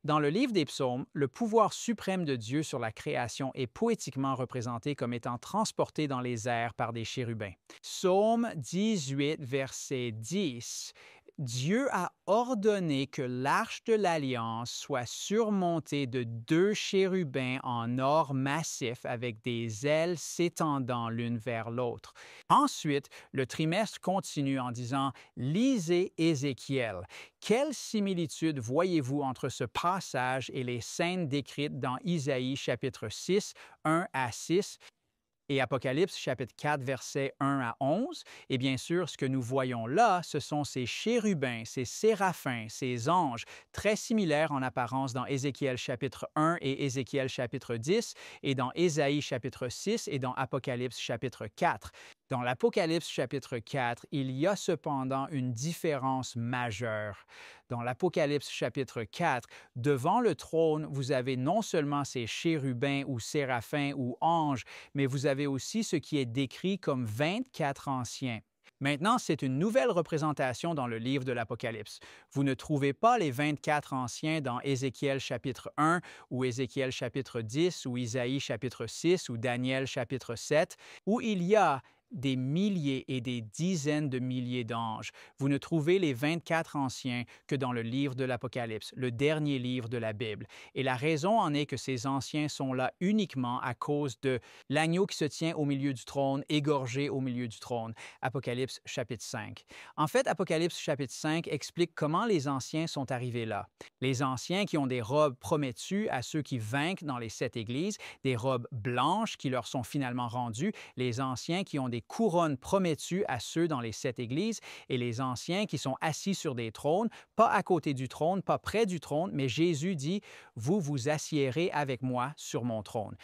Speaker 6: Dans le livre des Psaumes, le pouvoir suprême de Dieu sur la création est poétiquement représenté comme étant transporté dans les airs par des chérubins. Psaume 18, verset 10. Dieu a ordonné que l'arche de l'Alliance soit surmontée de 2 chérubins en or massif avec des ailes s'étendant l'une vers l'autre. Ensuite, le trimestre continue en disant « Lisez Ézéchiel. Quelle similitude voyez-vous entre ce passage et les scènes décrites dans Isaïe chapitre 6, 1 à 6 ?» et Apocalypse chapitre 4, versets 1 à 11. Et bien sûr, ce que nous voyons là, ce sont ces chérubins, ces séraphins, ces anges, très similaires en apparence dans Ézéchiel chapitre 1 et Ézéchiel chapitre 10, et dans Ésaïe chapitre 6 et dans Apocalypse chapitre 4. Dans l'Apocalypse chapitre 4, il y a cependant une différence majeure. Dans l'Apocalypse chapitre 4, devant le trône, vous avez non seulement ces chérubins ou séraphins ou anges, mais vous avez aussi ce qui est décrit comme 24 anciens. Maintenant, c'est une nouvelle représentation dans le livre de l'Apocalypse. Vous ne trouvez pas les 24 anciens dans Ézéchiel chapitre 1 ou Ézéchiel chapitre 10 ou Isaïe chapitre 6 ou Daniel chapitre 7, où il y a des milliers et des dizaines de milliers d'anges. Vous ne trouvez les 24 anciens que dans le livre de l'Apocalypse, le dernier livre de la Bible. Et la raison en est que ces anciens sont là uniquement à cause de l'agneau qui se tient au milieu du trône, égorgé au milieu du trône. Apocalypse chapitre 5. En fait, Apocalypse chapitre 5 explique comment les anciens sont arrivés là. Les anciens qui ont des robes promettues à ceux qui vainquent dans les 7 églises, des robes blanches qui leur sont finalement rendues, les anciens qui ont des couronnes promettues à ceux dans les 7 églises et les anciens qui sont assis sur des trônes, pas à côté du trône, pas près du trône, mais Jésus dit « Vous vous assiérez avec moi sur mon trône ».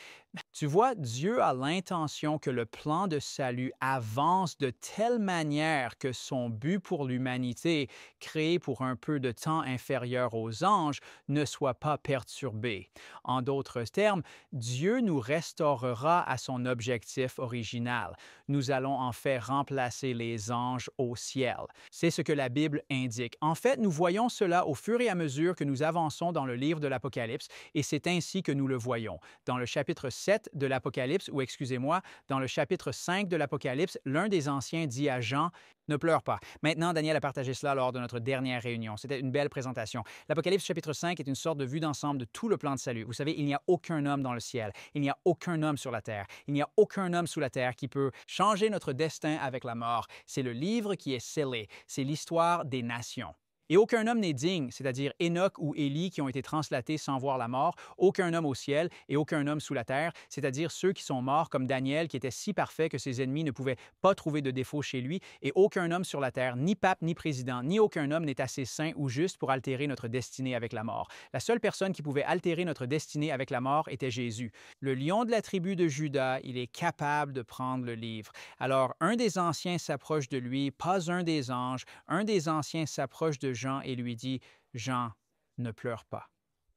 Speaker 6: Tu vois, Dieu a l'intention que le plan de salut avance de telle manière que son but pour l'humanité, créé pour un peu de temps inférieur aux anges, ne soit pas perturbé. En d'autres termes, Dieu nous restaurera à son objectif original. Nous allons en fait remplacer les anges au ciel. C'est ce que la Bible indique. En fait, nous voyons cela au fur et à mesure que nous avançons dans le livre de l'Apocalypse, et c'est ainsi que nous le voyons. Dans le chapitre 7 de l'Apocalypse, ou excusez-moi, dans le chapitre 5 de l'Apocalypse, l'un des anciens dit à Jean « Ne pleure pas ». Maintenant, Daniel a partagé cela lors de notre dernière réunion. C'était une belle présentation. L'Apocalypse chapitre 5 est une sorte de vue d'ensemble de tout le plan de salut. Vous savez, il n'y a aucun homme dans le ciel. Il n'y a aucun homme sur la terre. Il n'y a aucun homme sous la terre qui peut changer notre destin avec la mort. C'est le livre qui est scellé. C'est l'histoire des nations. Et aucun homme n'est digne, c'est-à-dire Enoch ou Élie qui ont été translatés sans voir la mort, aucun homme au ciel et aucun homme sous la terre, c'est-à-dire ceux qui sont morts comme Daniel qui était si parfait que ses ennemis ne pouvaient pas trouver de défaut chez lui, et aucun homme sur la terre, ni pape, ni président, ni aucun homme n'est assez saint ou juste pour altérer notre destinée avec la mort. La seule personne qui pouvait altérer notre destinée avec la mort était Jésus. Le lion de la tribu de Juda, il est capable de prendre le livre. Alors, un des anciens s'approche de lui, pas un des anges, un des anciens s'approche de Jean et lui dit, « Jean, ne pleure pas.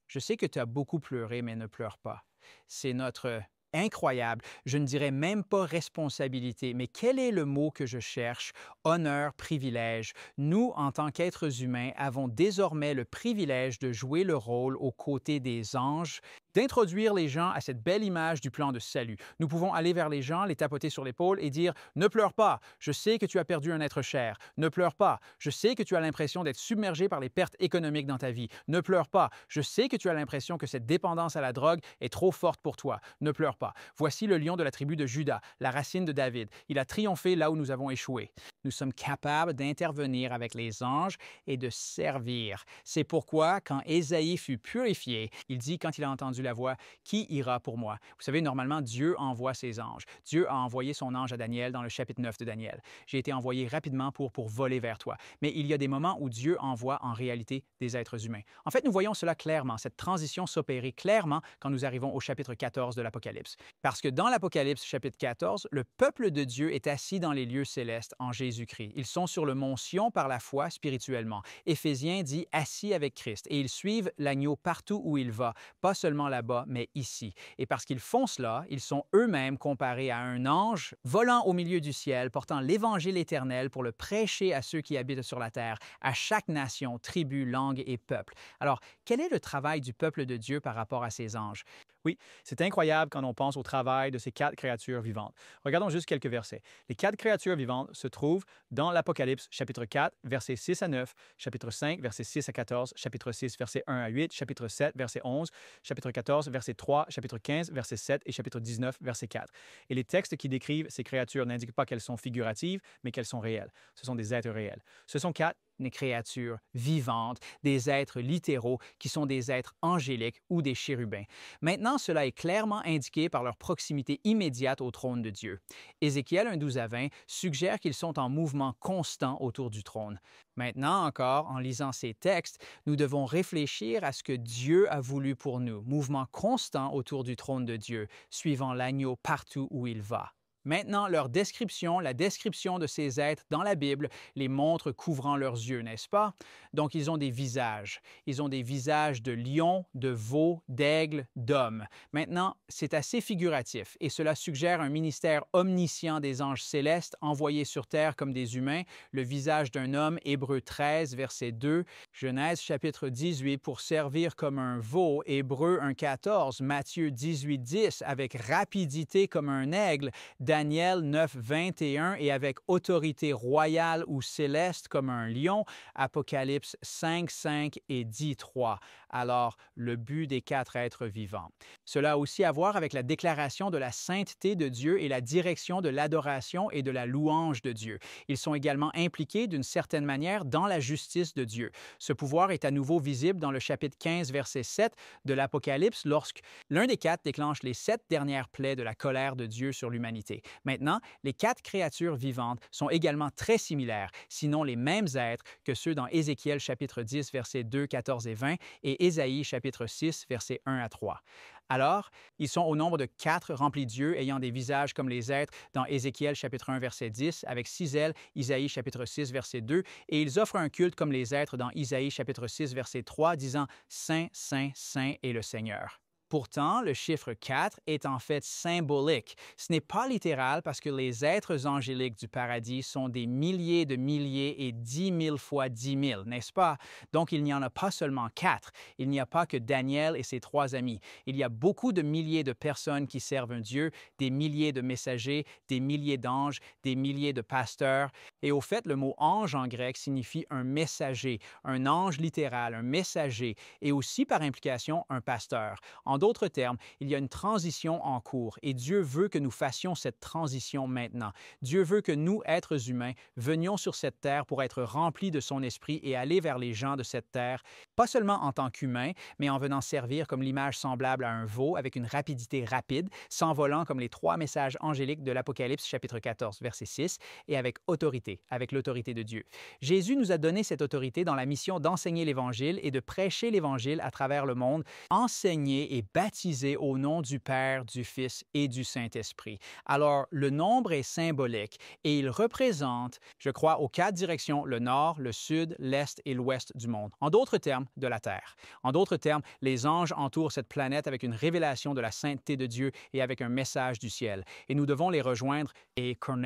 Speaker 6: Je sais que tu as beaucoup pleuré, mais ne pleure pas. C'est notre incroyable, je ne dirais même pas responsabilité, mais quel est le mot que je cherche? Honneur, privilège. Nous, en tant qu'êtres humains, avons désormais le privilège de jouer le rôle aux côtés des anges, d'introduire les gens à cette belle image du plan de salut. Nous pouvons aller vers les gens, les tapoter sur l'épaule et dire « Ne pleure pas, je sais que tu as perdu un être cher. Ne pleure pas, je sais que tu as l'impression d'être submergé par les pertes économiques dans ta vie. Ne pleure pas, je sais que tu as l'impression que cette dépendance à la drogue est trop forte pour toi. Ne pleure pas. Voici le lion de la tribu de Juda, la racine de David. Il a triomphé là où nous avons échoué. Nous sommes capables d'intervenir avec les anges et de servir. C'est pourquoi, quand Ésaïe fut purifié, il dit, quand il a entendu la voix, « Qui ira pour moi? » Vous savez, normalement, Dieu envoie ses anges. Dieu a envoyé son ange à Daniel dans le chapitre 9 de Daniel. J'ai été envoyé rapidement pour voler vers toi. Mais il y a des moments où Dieu envoie en réalité des êtres humains. En fait, nous voyons cela clairement, cette transition s'opérer clairement quand nous arrivons au chapitre 14 de l'Apocalypse. Parce que dans l'Apocalypse chapitre 14, le peuple de Dieu est assis dans les lieux célestes en Jésus-Christ. Ils sont sur le mont Sion par la foi spirituellement. Éphésiens dit « assis avec Christ » et ils suivent l'agneau partout où il va, pas seulement là-bas, mais ici. Et parce qu'ils font cela, ils sont eux-mêmes comparés à un ange volant au milieu du ciel, portant l'Évangile éternel pour le prêcher à ceux qui habitent sur la terre, à chaque nation, tribu, langue et peuple. Alors, quel est le travail du peuple de Dieu par rapport à ces anges? Oui, c'est incroyable quand on pense au travail de ces 4 créatures vivantes. Regardons juste quelques versets. Les 4 créatures vivantes se trouvent dans l'Apocalypse, chapitre 4, versets 6 à 9, chapitre 5, versets 6 à 14, chapitre 6, versets 1 à 8, chapitre 7, verset 11, chapitre 14, verset 3, chapitre 15, verset 7 et chapitre 19, verset 4. Et les textes qui décrivent ces créatures n'indiquent pas qu'elles sont figuratives, mais qu'elles sont réelles. Ce sont des êtres réels. Ce sont 4 des créatures vivantes, des êtres littéraux qui sont des êtres angéliques ou des chérubins. Maintenant, cela est clairement indiqué par leur proximité immédiate au trône de Dieu. Ézéchiel 1:12 à 20 suggère qu'ils sont en mouvement constant autour du trône. Maintenant encore, en lisant ces textes, nous devons réfléchir à ce que Dieu a voulu pour nous, mouvement constant autour du trône de Dieu, suivant l'agneau partout où il va. Maintenant, leur description, la description de ces êtres dans la Bible, les montre couvrant leurs yeux, n'est-ce pas? Donc, ils ont des visages. Ils ont des visages de lions, de veaux, d'aigles, d'hommes. Maintenant, c'est assez figuratif et cela suggère un ministère omniscient des anges célestes envoyés sur terre comme des humains, le visage d'un homme, Hébreux 13, verset 2, Genèse chapitre 18, pour servir comme un veau, Hébreux 1,14, Matthieu 18, 10, avec rapidité comme un aigle, Daniel 9, 21 et avec autorité royale ou céleste comme un lion, Apocalypse 5, 5 et 10, 3. Alors, le but des 4 êtres vivants. Cela a aussi à voir avec la déclaration de la sainteté de Dieu et la direction de l'adoration et de la louange de Dieu. Ils sont également impliqués d'une certaine manière dans la justice de Dieu. Ce pouvoir est à nouveau visible dans le chapitre 15, verset 7 de l'Apocalypse lorsque l'un des 4 déclenche les 7 dernières plaies de la colère de Dieu sur l'humanité. Maintenant, les 4 créatures vivantes sont également très similaires, sinon les mêmes êtres que ceux dans Ézéchiel chapitre 10, versets 2, 14 et 20 et Ésaïe chapitre 6, versets 1 à 3. Alors, ils sont au nombre de 4 remplis d'yeux ayant des visages comme les êtres dans Ézéchiel chapitre 1, verset 10, avec 6 ailes, Isaïe chapitre 6, verset 2, et ils offrent un culte comme les êtres dans Isaïe chapitre 6, verset 3, disant « Saint, Saint, Saint est le Seigneur ». Pourtant, le chiffre 4 est en fait symbolique. Ce n'est pas littéral parce que les êtres angéliques du paradis sont des milliers de milliers et 10 000 fois 10 000, n'est-ce pas? Donc, il n'y en a pas seulement 4. Il n'y a pas que Daniel et ses 3 amis. Il y a beaucoup de milliers de personnes qui servent un Dieu, des milliers de messagers, des milliers d'anges, des milliers de pasteurs. Et au fait, le mot ange en grec signifie un messager, un ange littéral, un messager, et aussi par implication un pasteur. En d'autres termes, il y a une transition en cours et Dieu veut que nous fassions cette transition maintenant. Dieu veut que nous, êtres humains, venions sur cette terre pour être remplis de son esprit et aller vers les gens de cette terre, pas seulement en tant qu'humains, mais en venant servir comme l'image semblable à un veau avec une rapidité rapide, s'envolant comme les 3 messages angéliques de l'Apocalypse chapitre 14, verset 6, et avec autorité, avec l'autorité de Dieu. Jésus nous a donné cette autorité dans la mission d'enseigner l'Évangile et de prêcher l'Évangile à travers le monde, enseigner et baptiser au nom du Père, du Fils et du Saint-Esprit. Alors, le nombre est symbolique et il représente, je crois, aux 4 directions, le nord, le sud, l'est et l'ouest du monde. En d'autres termes, de la Terre. En d'autres termes, les anges entourent cette planète avec une révélation de la sainteté de Dieu et avec un message du ciel. Et nous devons les rejoindre et connaître.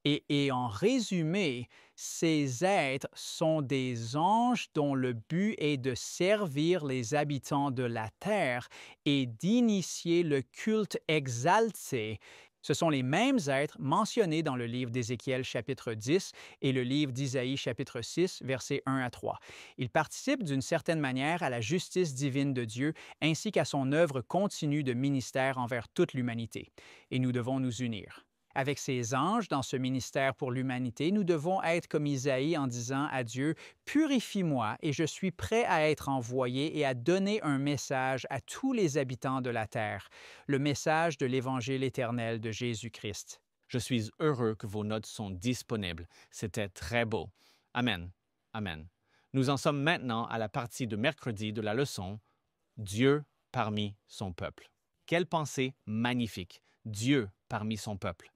Speaker 6: Et en résumé, ces êtres sont des anges dont le but est de servir les habitants de la terre et d'initier le culte exalté. Ce sont les mêmes êtres mentionnés dans le livre d'Ézéchiel chapitre 10 et le livre d'Isaïe chapitre 6, versets 1 à 3. Ils participent d'une certaine manière à la justice divine de Dieu ainsi qu'à son œuvre continue de ministère envers toute l'humanité. Et nous devons nous unir. Avec ces anges dans ce ministère pour l'humanité, nous devons être comme Isaïe en disant à Dieu « Purifie-moi et je suis prêt à être envoyé et à donner un message à tous les habitants de la terre, le message de l'Évangile éternel de Jésus-Christ. »
Speaker 4: Je suis heureux que vos notes sont disponibles. C'était très beau. Amen. Amen. Nous en sommes maintenant à la partie de mercredi de la leçon « Dieu parmi son peuple ». Quelle pensée magnifique! Dieu parmi son peuple.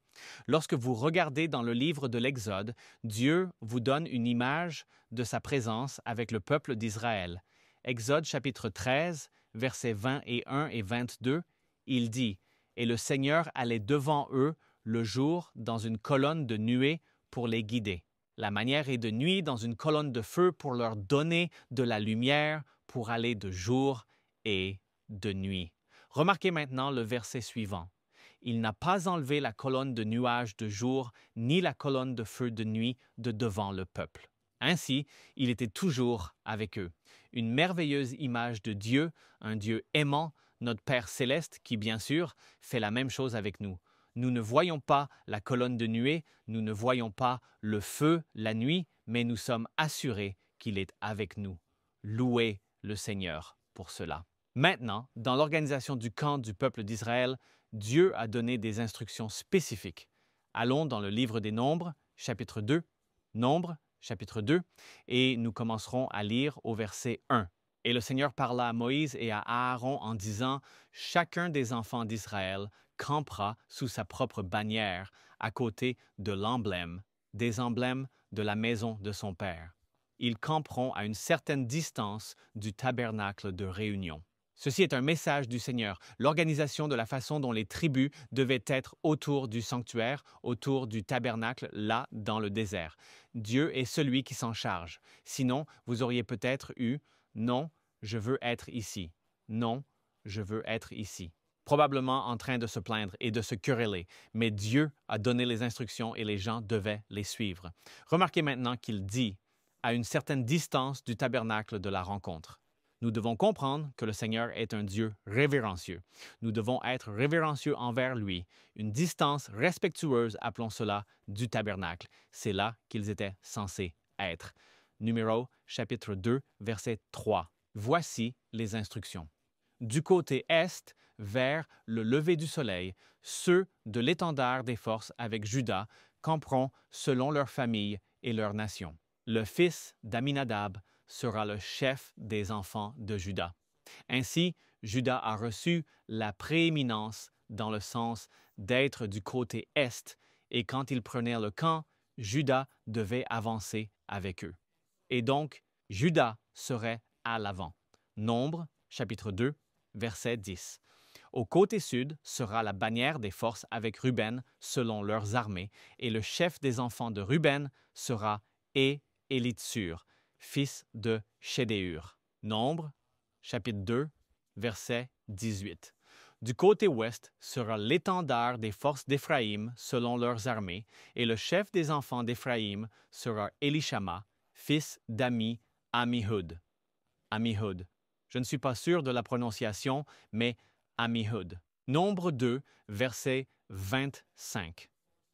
Speaker 4: Lorsque vous regardez dans le livre de l'Exode, Dieu vous donne une image de sa présence avec le peuple d'Israël. Exode chapitre 13, versets 21 et 22, il dit « Et le Seigneur allait devant eux le jour dans une colonne de nuée pour les guider. La manière est de nuit dans une colonne de feu pour leur donner de la lumière pour aller de jour et de nuit. » Remarquez maintenant le verset suivant. Il n'a pas enlevé la colonne de nuages de jour, ni la colonne de feu de nuit de devant le peuple. Ainsi, il était toujours avec eux. Une merveilleuse image de Dieu, un Dieu aimant, notre Père céleste qui, bien sûr, fait la même chose avec nous. Nous ne voyons pas la colonne de nuée, nous ne voyons pas le feu la nuit, mais nous sommes assurés qu'il est avec nous. Louez le Seigneur pour cela. Maintenant, dans l'organisation du camp du peuple d'Israël, Dieu a donné des instructions spécifiques. Allons dans le livre des Nombres, chapitre 2, Nombres, chapitre 2, et nous commencerons à lire au verset 1. « Et le Seigneur parla à Moïse et à Aaron en disant, « Chacun des enfants d'Israël campera sous sa propre bannière à côté de l'emblème, des emblèmes de la maison de son Père. Ils camperont à une certaine distance du tabernacle de réunion. » Ceci est un message du Seigneur, l'organisation de la façon dont les tribus devaient être autour du sanctuaire, autour du tabernacle, là, dans le désert. Dieu est celui qui s'en charge. Sinon, vous auriez peut-être eu « Non, je veux être ici. Non, je veux être ici. » Probablement en train de se plaindre et de se quereller, mais Dieu a donné les instructions et les gens devaient les suivre. Remarquez maintenant qu'il dit « à une certaine distance du tabernacle de la rencontre ». Nous devons comprendre que le Seigneur est un Dieu révérencieux. Nous devons être révérencieux envers lui. Une distance respectueuse, appelons cela, du tabernacle. C'est là qu'ils étaient censés être. Numéro, chapitre 2, verset 3. Voici les instructions. Du côté est, vers le lever du soleil, ceux de l'étendard des forces avec Juda camperont selon leur famille et leur nation. Le fils d'Aminadab sera le chef des enfants de Juda. Ainsi, Juda a reçu la prééminence dans le sens d'être du côté est, et quand ils prenaient le camp, Juda devait avancer avec eux. Et donc, Juda serait à l'avant. Nombres, chapitre 2, verset 10. Au côté sud sera la bannière des forces avec Ruben selon leurs armées, et le chef des enfants de Ruben sera Élitsur, fils de Chédéur. Nombres, chapitre 2, verset 18. Du côté ouest sera l'étendard des forces d'Éphraïm selon leurs armées, et le chef des enfants d'Éphraïm sera Élishama, fils d'Amihud. Je ne suis pas sûr de la prononciation, mais Amihud. Nombre 2, verset 25.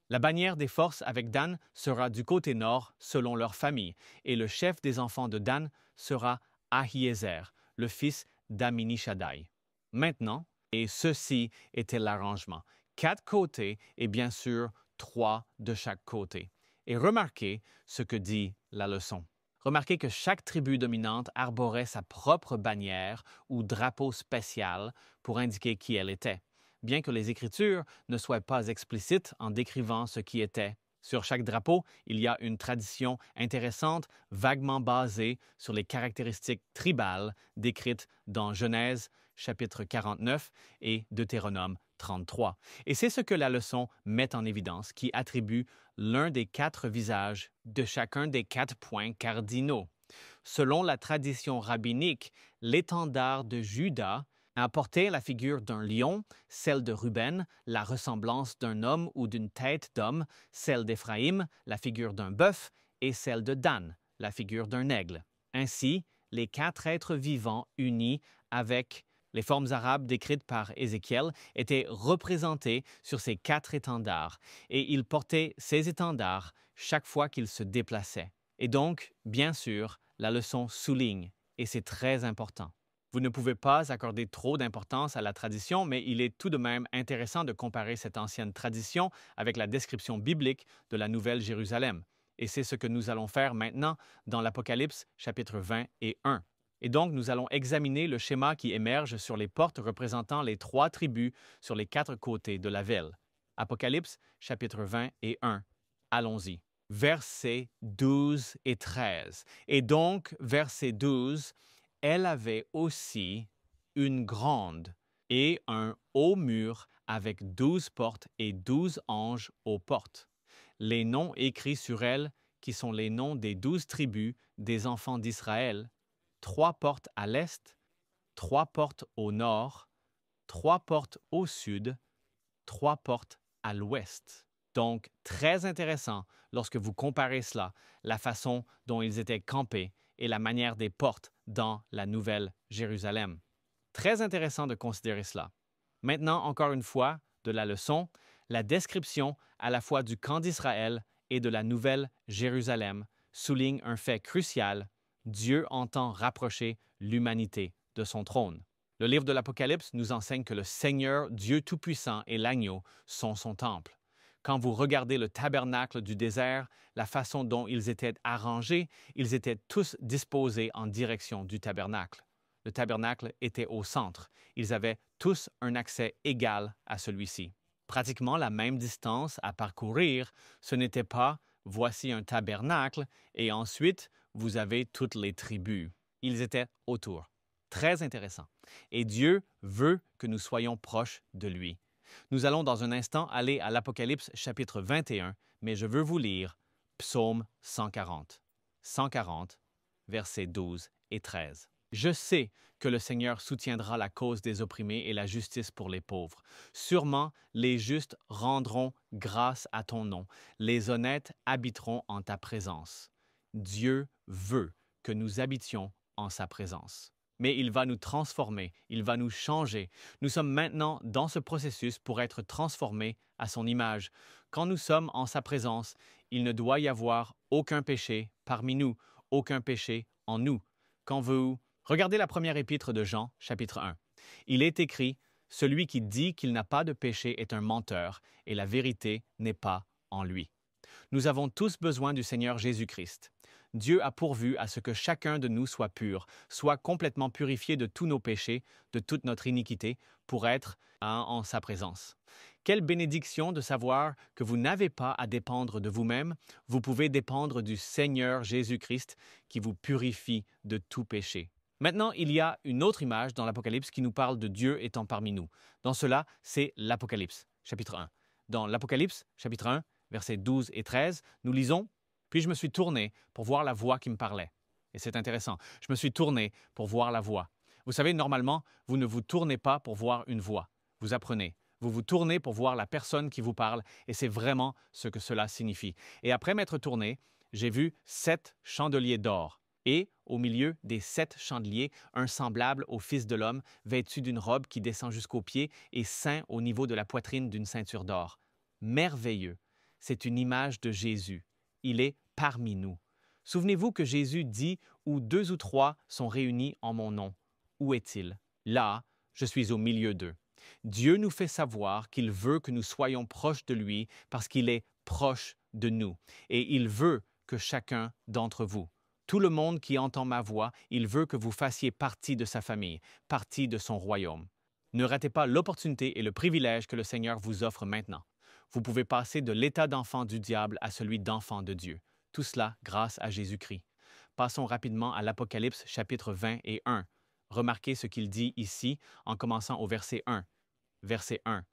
Speaker 4: La bannière des forces avec Dan sera du côté nord selon leur famille, et le chef des enfants de Dan sera Ahiézer, le fils d'Aminishadai. Maintenant, et ceci était l'arrangement, 4 côtés et bien sûr 3 de chaque côté. Et remarquez ce que dit la leçon. Remarquez que chaque tribu dominante arborait sa propre bannière ou drapeau spécial pour indiquer qui elle était, bien que les Écritures ne soient pas explicites en décrivant ce qui était. Sur chaque drapeau, il y a une tradition intéressante, vaguement basée sur les caractéristiques tribales décrites dans Genèse, chapitre 49 et Deutéronome 33. Et c'est ce que la leçon met en évidence, qui attribue l'un des 4 visages de chacun des 4 points cardinaux. Selon la tradition rabbinique, l'étendard de Juda apportait la figure d'un lion, celle de Ruben, la ressemblance d'un homme ou d'une tête d'homme, celle d'Éphraïm, la figure d'un bœuf, et celle de Dan, la figure d'un aigle. Ainsi, les 4 êtres vivants unis avec les formes arabes décrites par Ézéchiel étaient représentés sur ces 4 étendards, et ils portaient ces étendards chaque fois qu'ils se déplaçaient. Et donc, bien sûr, la leçon souligne, et c'est très important. Vous ne pouvez pas accorder trop d'importance à la tradition, mais il est tout de même intéressant de comparer cette ancienne tradition avec la description biblique de la Nouvelle Jérusalem. Et c'est ce que nous allons faire maintenant dans l'Apocalypse, chapitre 20 et 1. Et donc, nous allons examiner le schéma qui émerge sur les portes représentant les 3 tribus sur les 4 côtés de la ville. Apocalypse, chapitre 20 et 1. Allons-y. Versets 12 et 13. Et donc, verset 12, elle avait aussi une grande et un haut mur avec 12 portes et 12 anges aux portes. Les noms écrits sur elle, qui sont les noms des 12 tribus des enfants d'Israël, 3 portes à l'est, 3 portes au nord, 3 portes au sud, 3 portes à l'ouest. Donc, très intéressant lorsque vous comparez cela, la façon dont ils étaient campés et la manière des portes dans la Nouvelle Jérusalem. Très intéressant de considérer cela. Maintenant, encore une fois, de la leçon, la description à la fois du camp d'Israël et de la Nouvelle Jérusalem souligne un fait crucial. Dieu entend rapprocher l'humanité de son trône. Le livre de l'Apocalypse nous enseigne que le Seigneur, Dieu Tout-Puissant et l'agneau sont son temple. Quand vous regardez le tabernacle du désert, la façon dont ils étaient arrangés, ils étaient tous disposés en direction du tabernacle. Le tabernacle était au centre. Ils avaient tous un accès égal à celui-ci. Pratiquement la même distance à parcourir, ce n'était pas « voici un tabernacle » et ensuite vous avez toutes les tribus. Ils étaient autour. Très intéressant. Et Dieu veut que nous soyons proches de lui. Nous allons dans un instant aller à l'Apocalypse chapitre 21, mais je veux vous lire Psaume 140. 140, versets 12 et 13. Je sais que le Seigneur soutiendra la cause des opprimés et la justice pour les pauvres. Sûrement, les justes rendront grâce à ton nom. Les honnêtes habiteront en ta présence. Dieu veut que nous habitions en sa présence. Mais il va nous transformer, il va nous changer. Nous sommes maintenant dans ce processus pour être transformés à son image. Quand nous sommes en sa présence, il ne doit y avoir aucun péché parmi nous, aucun péché en nous. Quand vous regardez la première épître de Jean, chapitre 1, il est écrit « Celui qui dit qu'il n'a pas de péché est un menteur, et la vérité n'est pas en lui. » Nous avons tous besoin du Seigneur Jésus-Christ. Dieu a pourvu à ce que chacun de nous soit pur, soit complètement purifié de tous nos péchés, de toute notre iniquité, pour être en sa présence. Quelle bénédiction de savoir que vous n'avez pas à dépendre de vous-même, vous pouvez dépendre du Seigneur Jésus-Christ qui vous purifie de tout péché. Maintenant, il y a une autre image dans l'Apocalypse qui nous parle de Dieu étant parmi nous. Dans cela, c'est l'Apocalypse, chapitre 1. Dans l'Apocalypse, chapitre 1, versets 12 et 13, nous lisons « Puis je me suis tourné pour voir la voix qui me parlait. » Et c'est intéressant. Je me suis tourné pour voir la voix. Vous savez, normalement, vous ne vous tournez pas pour voir une voix. Vous apprenez. Vous vous tournez pour voir la personne qui vous parle, et c'est vraiment ce que cela signifie. Et après m'être tourné, j'ai vu 7 chandeliers d'or. Et, au milieu des 7 chandeliers, un semblable au Fils de l'homme, vêtu d'une robe qui descend jusqu'aux pieds et ceint au niveau de la poitrine d'une ceinture d'or. Merveilleux! C'est une image de Jésus. Il est parmi nous. Souvenez-vous que Jésus dit « Où 2 ou 3 sont réunis en mon nom. Où est-il? Là, je suis au milieu d'eux. » Dieu nous fait savoir qu'il veut que nous soyons proches de lui parce qu'il est proche de nous. Et il veut que chacun d'entre vous, tout le monde qui entend ma voix, il veut que vous fassiez partie de sa famille, partie de son royaume. Ne ratez pas l'opportunité et le privilège que le Seigneur vous offre maintenant. Vous pouvez passer de l'état d'enfant du diable à celui d'enfant de Dieu. Tout cela grâce à Jésus-Christ. Passons rapidement à l'Apocalypse chapitre 20 et 1. Remarquez ce qu'il dit ici en commençant au verset 1. Verset 1.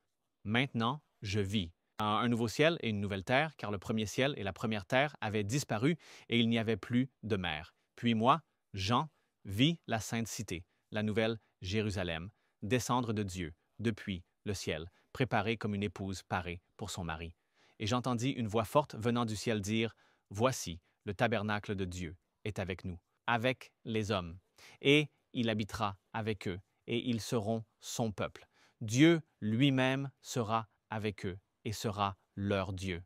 Speaker 4: Maintenant, je vis un nouveau ciel et une nouvelle terre, car le premier ciel et la première terre avaient disparu et il n'y avait plus de mer. Puis moi, Jean, vis la sainte cité, la nouvelle Jérusalem, descendre de Dieu, depuis le ciel, préparée comme une épouse parée pour son mari. Et j'entendis une voix forte venant du ciel dire, « Voici, le tabernacle de Dieu est avec nous, avec les hommes, et il habitera avec eux, et ils seront son peuple. Dieu lui-même sera avec eux et sera leur Dieu. »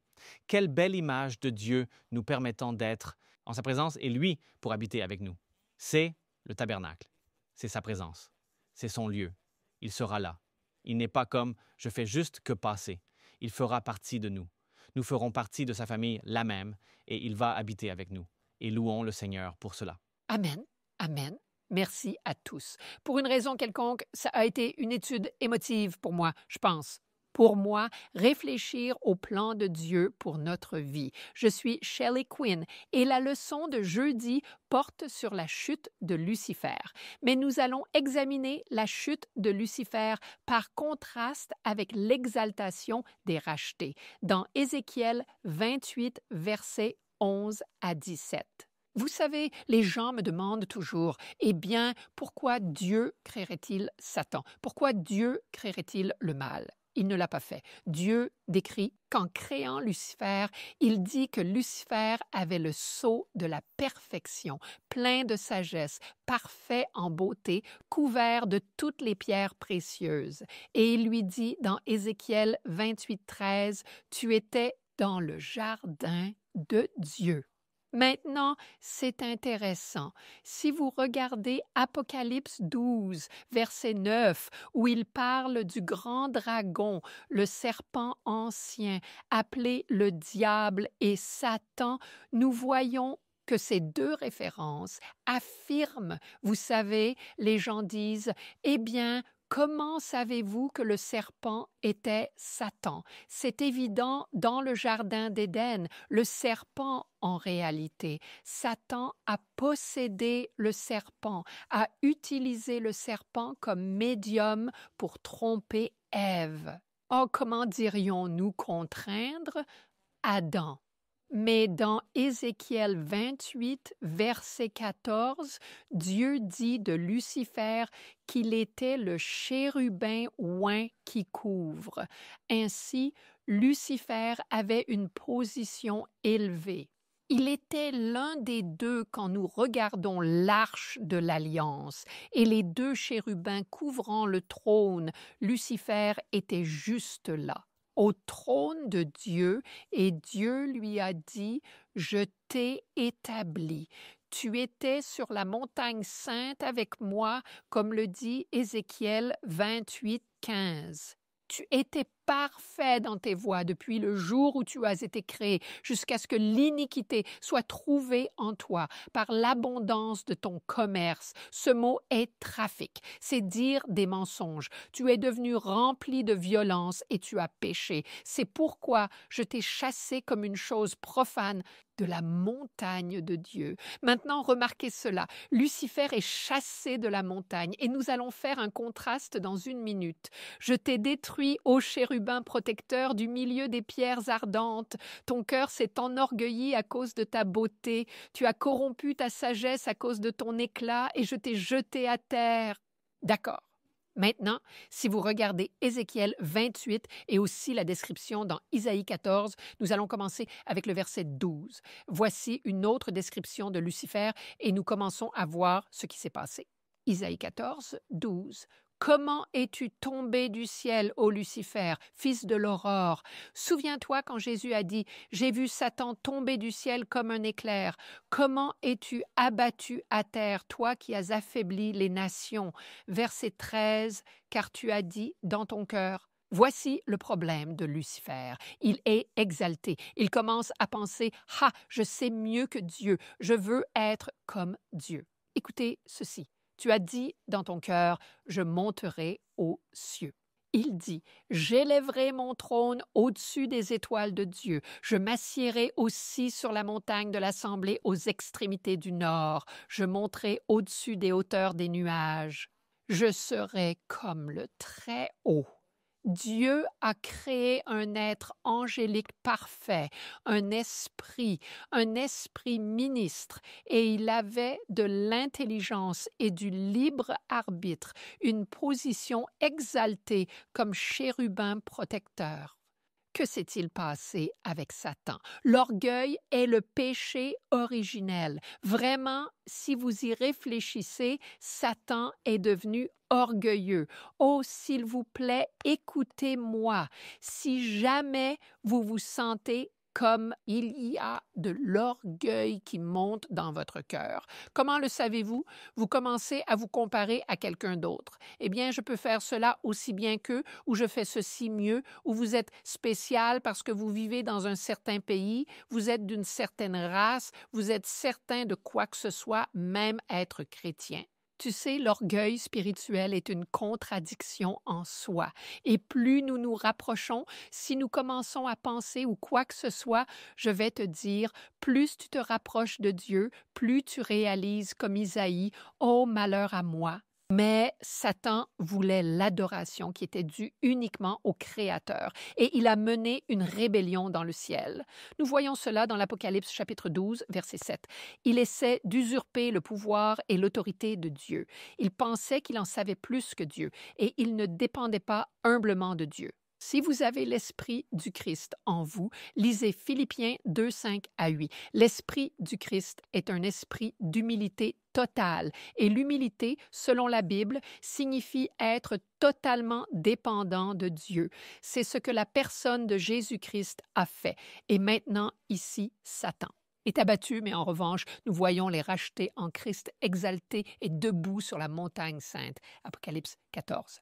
Speaker 4: Quelle belle image de Dieu nous permettant d'être en sa présence et lui pour habiter avec nous. C'est le tabernacle, c'est sa présence, c'est son lieu. Il sera là. Il n'est pas comme « je fais juste que passer ». Il fera partie de nous. Nous ferons partie de sa famille la même et il va habiter avec nous. Et louons le Seigneur pour cela.
Speaker 5: Amen. Amen. Merci à tous. Pour une raison quelconque, ça a été une étude émotive pour moi, je pense. Pour moi, réfléchir au plan de Dieu pour notre vie. Je suis Shelley Quinn et la leçon de jeudi porte sur la chute de Lucifer. Mais nous allons examiner la chute de Lucifer par contraste avec l'exaltation des rachetés dans Ézéchiel 28, versets 11 à 17. Vous savez, les gens me demandent toujours, eh bien, pourquoi Dieu créerait-il Satan? Pourquoi Dieu créerait-il le mal? Il ne l'a pas fait. Dieu décrit qu'en créant Lucifer, il dit que Lucifer avait le sceau de la perfection, plein de sagesse, parfait en beauté, couvert de toutes les pierres précieuses. Et il lui dit dans Ézéchiel 28, 13, « Tu étais dans le jardin de Dieu. » Maintenant, c'est intéressant. Si vous regardez Apocalypse 12, verset 9, où il parle du grand dragon, le serpent ancien, appelé le diable et Satan, nous voyons que ces deux références affirment, vous savez, les gens disent, eh bien, comment savez-vous que le serpent était Satan? C'est évident dans le jardin d'Éden, le serpent en réalité. Satan a possédé le serpent, a utilisé le serpent comme médium pour tromper Ève. Oh, comment dirions-nous contraindre Adam? Mais dans Ézéchiel 28, verset 14, Dieu dit de Lucifer qu'il était le chérubin oint qui couvre. Ainsi, Lucifer avait une position élevée. Il était l'un des deux quand nous regardons l'arche de l'Alliance et les deux chérubins couvrant le trône, Lucifer était juste là, au trône de Dieu, et Dieu lui a dit « Je t'ai établi. Tu étais sur la montagne sainte avec moi, comme le dit Ézéchiel 28, 15. Tu étais parfait dans tes voies depuis le jour où tu as été créé, jusqu'à ce que l'iniquité soit trouvée en toi par l'abondance de ton commerce. » Ce mot est trafic, c'est dire des mensonges. Tu es devenu rempli de violence et tu as péché. C'est pourquoi je t'ai chassé comme une chose profane de la montagne de Dieu. Maintenant, remarquez cela. Lucifer est chassé de la montagne et nous allons faire un contraste dans une minute. Je t'ai détruit, ô chérubin protecteur, du milieu des pierres ardentes. Ton cœur s'est enorgueilli à cause de ta beauté. Tu as corrompu ta sagesse à cause de ton éclat et je t'ai jeté à terre. D'accord. Maintenant, si vous regardez Ézéchiel 28 et aussi la description dans Isaïe 14, nous allons commencer avec le verset 12. Voici une autre description de Lucifer et nous commençons à voir ce qui s'est passé. Isaïe 14, 12. Comment es-tu tombé du ciel, ô Lucifer, fils de l'aurore? Souviens-toi quand Jésus a dit « J'ai vu Satan tomber du ciel comme un éclair. Comment es-tu abattu à terre, toi qui as affaibli les nations? » Verset 13, « Car tu as dit dans ton cœur, « Voici le problème de Lucifer. Il est exalté. Il commence à penser « Ah, je sais mieux que Dieu. Je veux être comme Dieu. » Écoutez ceci. Tu as dit dans ton cœur, je monterai aux cieux. Il dit, j'élèverai mon trône au-dessus des étoiles de Dieu. Je m'assiérai aussi sur la montagne de l'assemblée aux extrémités du nord. Je monterai au-dessus des hauteurs des nuages. Je serai comme le Très-Haut. Dieu a créé un être angélique parfait, un esprit ministre, et il avait de l'intelligence et du libre arbitre, une position exaltée comme chérubin protecteur. Que s'est-il passé avec Satan? L'orgueil est le péché originel. Vraiment, si vous y réfléchissez, Satan est devenu orgueilleux. Oh, s'il vous plaît, écoutez-moi. Si jamais vous vous sentez comme il y a de l'orgueil qui monte dans votre cœur. Comment le savez-vous? Vous commencez à vous comparer à quelqu'un d'autre. Eh bien, je peux faire cela aussi bien qu'eux, ou je fais ceci mieux, ou vous êtes spécial parce que vous vivez dans un certain pays, vous êtes d'une certaine race, vous êtes certain de quoi que ce soit, même être chrétien. Tu sais, l'orgueil spirituel est une contradiction en soi. Et plus nous nous rapprochons, si nous commençons à penser ou quoi que ce soit, je vais te dire, plus tu te rapproches de Dieu, plus tu réalises comme Isaïe, « Oh, malheur à moi ». Mais Satan voulait l'adoration qui était due uniquement au Créateur et il a mené une rébellion dans le ciel. Nous voyons cela dans l'Apocalypse chapitre 12, verset 7. Il essaie d'usurper le pouvoir et l'autorité de Dieu. Il pensait qu'il en savait plus que Dieu et il ne dépendait pas humblement de Dieu. Si vous avez l'Esprit du Christ en vous, lisez Philippiens 2, 5 à 8. L'Esprit du Christ est un esprit d'humilité totale. Et l'humilité, selon la Bible, signifie être totalement dépendant de Dieu. C'est ce que la personne de Jésus-Christ a fait. Et maintenant, ici, Satan est abattu, mais en revanche, nous voyons les rachetés en Christ exaltés et debout sur la montagne sainte. Apocalypse 14.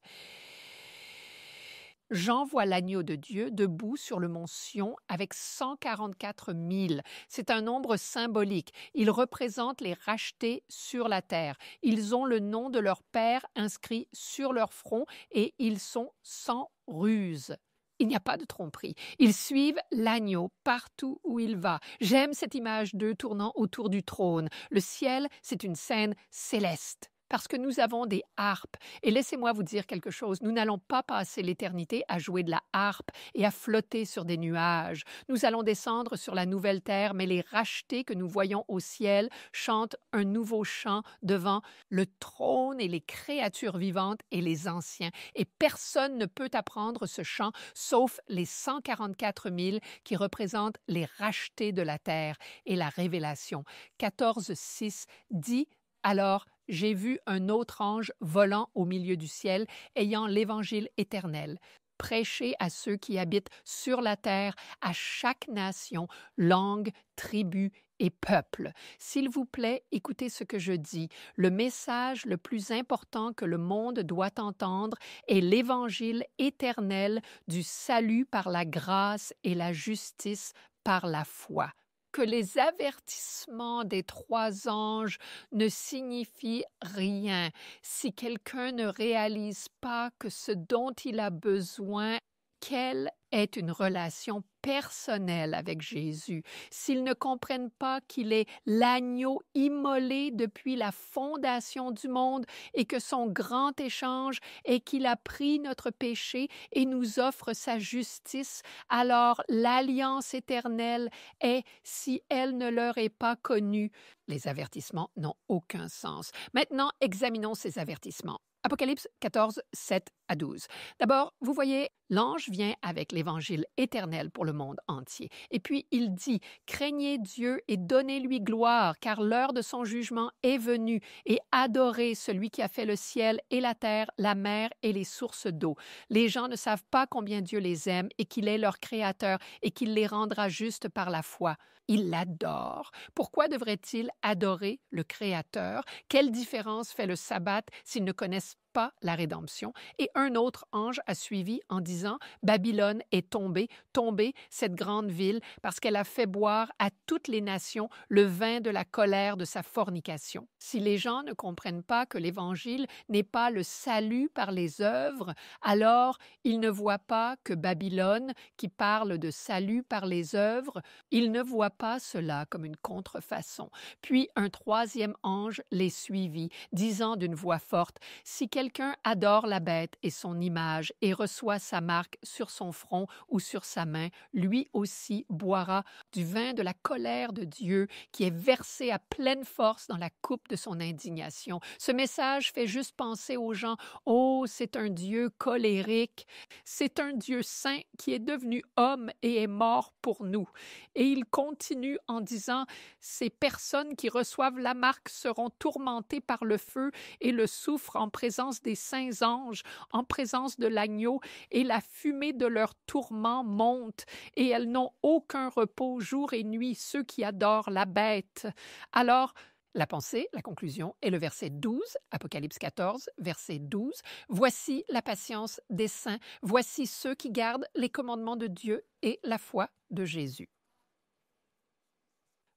Speaker 5: Jean voit l'agneau de Dieu debout sur le mont Sion avec 144 000. C'est un nombre symbolique. Il représente les rachetés sur la terre. Ils ont le nom de leur Père inscrit sur leur front et ils sont sans ruse. Il n'y a pas de tromperie. Ils suivent l'agneau partout où il va. J'aime cette image d'eux tournant autour du trône. Le ciel, c'est une scène céleste. Parce que nous avons des harpes. Et laissez-moi vous dire quelque chose, nous n'allons pas passer l'éternité à jouer de la harpe et à flotter sur des nuages. Nous allons descendre sur la nouvelle terre, mais les rachetés que nous voyons au ciel chantent un nouveau chant devant le trône et les créatures vivantes et les anciens. Et personne ne peut apprendre ce chant, sauf les 144 000 qui représentent les rachetés de la terre. Et la Révélation 14, 6 dit « Alors, j'ai vu un autre ange volant au milieu du ciel, ayant l'Évangile éternel, prêcher à ceux qui habitent sur la terre, à chaque nation, langue, tribu et peuple. S'il vous plaît, écoutez ce que je dis. Le message le plus important que le monde doit entendre est l'Évangile éternel du salut par la grâce et la justice par la foi. Que les avertissements des 3 anges ne signifient rien si quelqu'un ne réalise pas que ce dont il a besoin, quelle est une relation personnel avec Jésus, s'ils ne comprennent pas qu'il est l'agneau immolé depuis la fondation du monde et que son grand échange est qu'il a pris notre péché et nous offre sa justice, alors l'alliance éternelle est si elle ne leur est pas connue. Les avertissements n'ont aucun sens. Maintenant, examinons ces avertissements. Apocalypse 14, 7 à 12. D'abord, vous voyez, l'ange vient avec l'évangile éternel pour le monde entier. Et puis, il dit, « Craignez Dieu et donnez-lui gloire, car l'heure de son jugement est venue, et adorez celui qui a fait le ciel et la terre, la mer et les sources d'eau. Les gens ne savent pas combien Dieu les aime et qu'il est leur Créateur et qu'il les rendra justes par la foi. Ils l'adorent. Pourquoi devraient-ils adorer le Créateur? Quelle différence fait le sabbat s'ils ne connaissent pas la rédemption? Et un autre ange a suivi en disant, « Babylone est tombée, tombée, cette grande ville, parce qu'elle a fait boire à toutes les nations le vin de la colère de sa fornication. » Si les gens ne comprennent pas que l'Évangile n'est pas le salut par les œuvres, alors ils ne voient pas que Babylone, qui parle de salut par les œuvres, ils ne voient pas cela comme une contrefaçon. Puis un troisième ange les suivit, disant d'une voix forte, « Si quelqu'un adore la bête et son image et reçoit sa marque sur son front ou sur sa main, lui aussi boira du vin de la colère de Dieu qui est versé à pleine force dans la coupe de son indignation. » Ce message fait juste penser aux gens, « Oh, c'est un Dieu colérique, c'est un Dieu saint qui est devenu homme et est mort pour nous. » Et il continue en disant, « Ces personnes qui reçoivent la marque seront tourmentées par le feu et le soufre en présence des saints anges, en présence de l'agneau, et la fumée de leur tourment monte, et elles n'ont aucun repos jour et nuit, ceux qui adorent la bête. » Alors, la pensée, la conclusion est le verset 12, Apocalypse 14, verset 12. « Voici la patience des saints, voici ceux qui gardent les commandements de Dieu et la foi de Jésus. »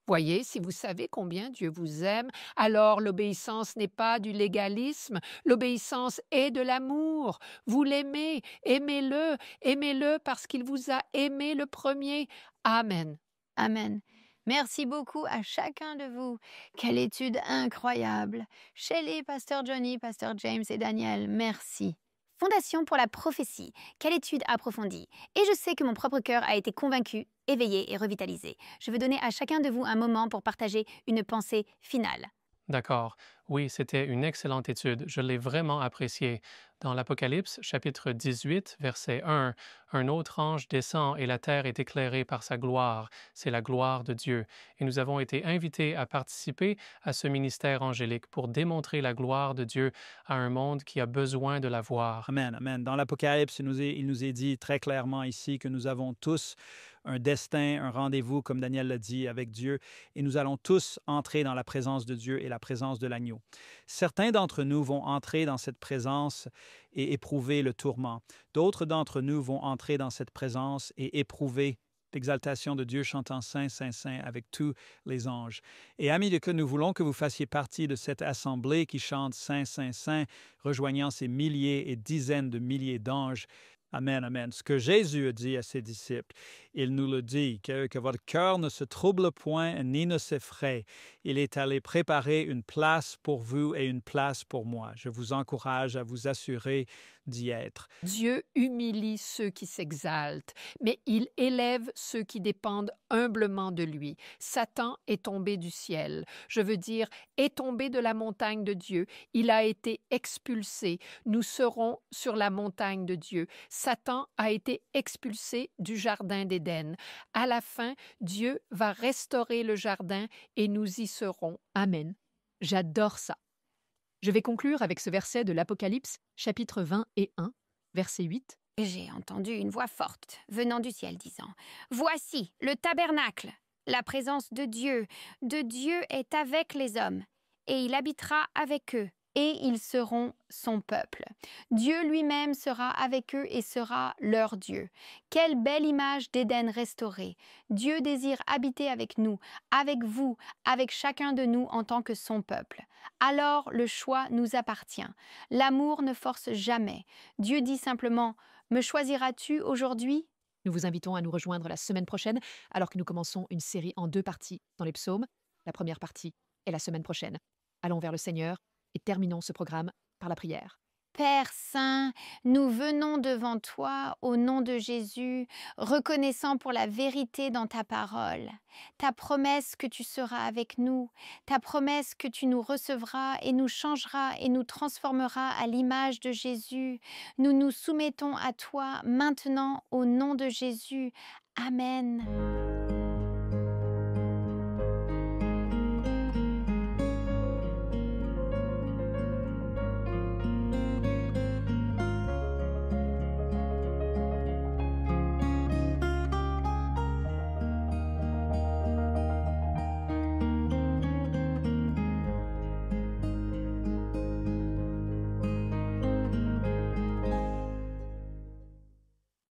Speaker 5: Voyez, si vous savez combien Dieu vous aime, alors l'obéissance n'est pas du légalisme, l'obéissance est de l'amour. Vous l'aimez, aimez-le, aimez-le parce qu'il vous a aimé le premier. Amen.
Speaker 1: Amen. Merci beaucoup à chacun de vous. Quelle étude incroyable. Shelley, Pasteur Johnny, Pasteur James et Daniel, merci. Fondation pour la prophétie. Quelle étude approfondie. Et je sais que mon propre cœur a été convaincu, éveillé et revitalisé. Je veux donner à chacun de vous un moment pour partager une pensée finale.
Speaker 2: D'accord. Oui, c'était une excellente étude. Je l'ai vraiment appréciée. Dans l'Apocalypse, chapitre 18, verset 1, un autre ange descend et la terre est éclairée par sa gloire. C'est la gloire de Dieu. Et nous avons été invités à participer à ce ministère angélique pour démontrer la gloire de Dieu à un monde qui a besoin de la voir.
Speaker 3: Amen, amen. Dans l'Apocalypse, il nous est dit très clairement ici que nous avons tous un destin, un rendez-vous, comme Daniel l'a dit, avec Dieu, et nous allons tous entrer dans la présence de Dieu et la présence de l'agneau. Certains d'entre nous vont entrer dans cette présence et éprouver le tourment. D'autres d'entre nous vont entrer dans cette présence et éprouver l'exaltation de Dieu chantant Saint, Saint, Saint avec tous les anges. Et amis de que nous voulons que vous fassiez partie de cette assemblée qui chante Saint, Saint, Saint, rejoignant ces milliers et dizaines de milliers d'anges. Amen, amen. Ce que Jésus a dit à ses disciples, il nous le dit, que votre cœur ne se trouble point ni ne s'effraie. Il est allé préparer une place pour vous et une place pour moi. Je vous encourage à vous assurer d'y être.
Speaker 5: Dieu humilie ceux qui s'exaltent, mais il élève ceux qui dépendent humblement de lui. Satan est tombé du ciel. Je veux dire, est tombé de la montagne de Dieu. Il a été expulsé. Nous serons sur la montagne de Dieu. Satan a été expulsé du jardin d'Éden. À la fin, Dieu va restaurer le jardin et nous y serons. Amen.
Speaker 8: J'adore ça. Je vais conclure avec ce verset de l'Apocalypse, chapitre 20 et 1, verset 8.
Speaker 1: J'ai entendu une voix forte venant du ciel disant « Voici le tabernacle, la présence de Dieu est avec les hommes, et il habitera avec eux, et ils seront son peuple. Dieu lui-même sera avec eux et sera leur Dieu. Quelle belle image d'Éden restaurée. Dieu désire habiter avec nous, avec vous, avec chacun de nous en tant que son peuple. Alors le choix nous appartient. L'amour ne force jamais. Dieu dit simplement « Me choisiras-tu aujourd'hui »
Speaker 8: Nous vous invitons à nous rejoindre la semaine prochaine alors que nous commençons une série en 2 parties dans les psaumes. La première partie est la semaine prochaine. Allons vers le Seigneur et terminons ce programme par la prière.
Speaker 1: Père Saint, nous venons devant toi au nom de Jésus, reconnaissant pour la vérité dans ta parole, ta promesse que tu seras avec nous, ta promesse que tu nous recevras et nous changeras et nous transformeras à l'image de Jésus. Nous nous soumettons à toi maintenant au nom de Jésus. Amen.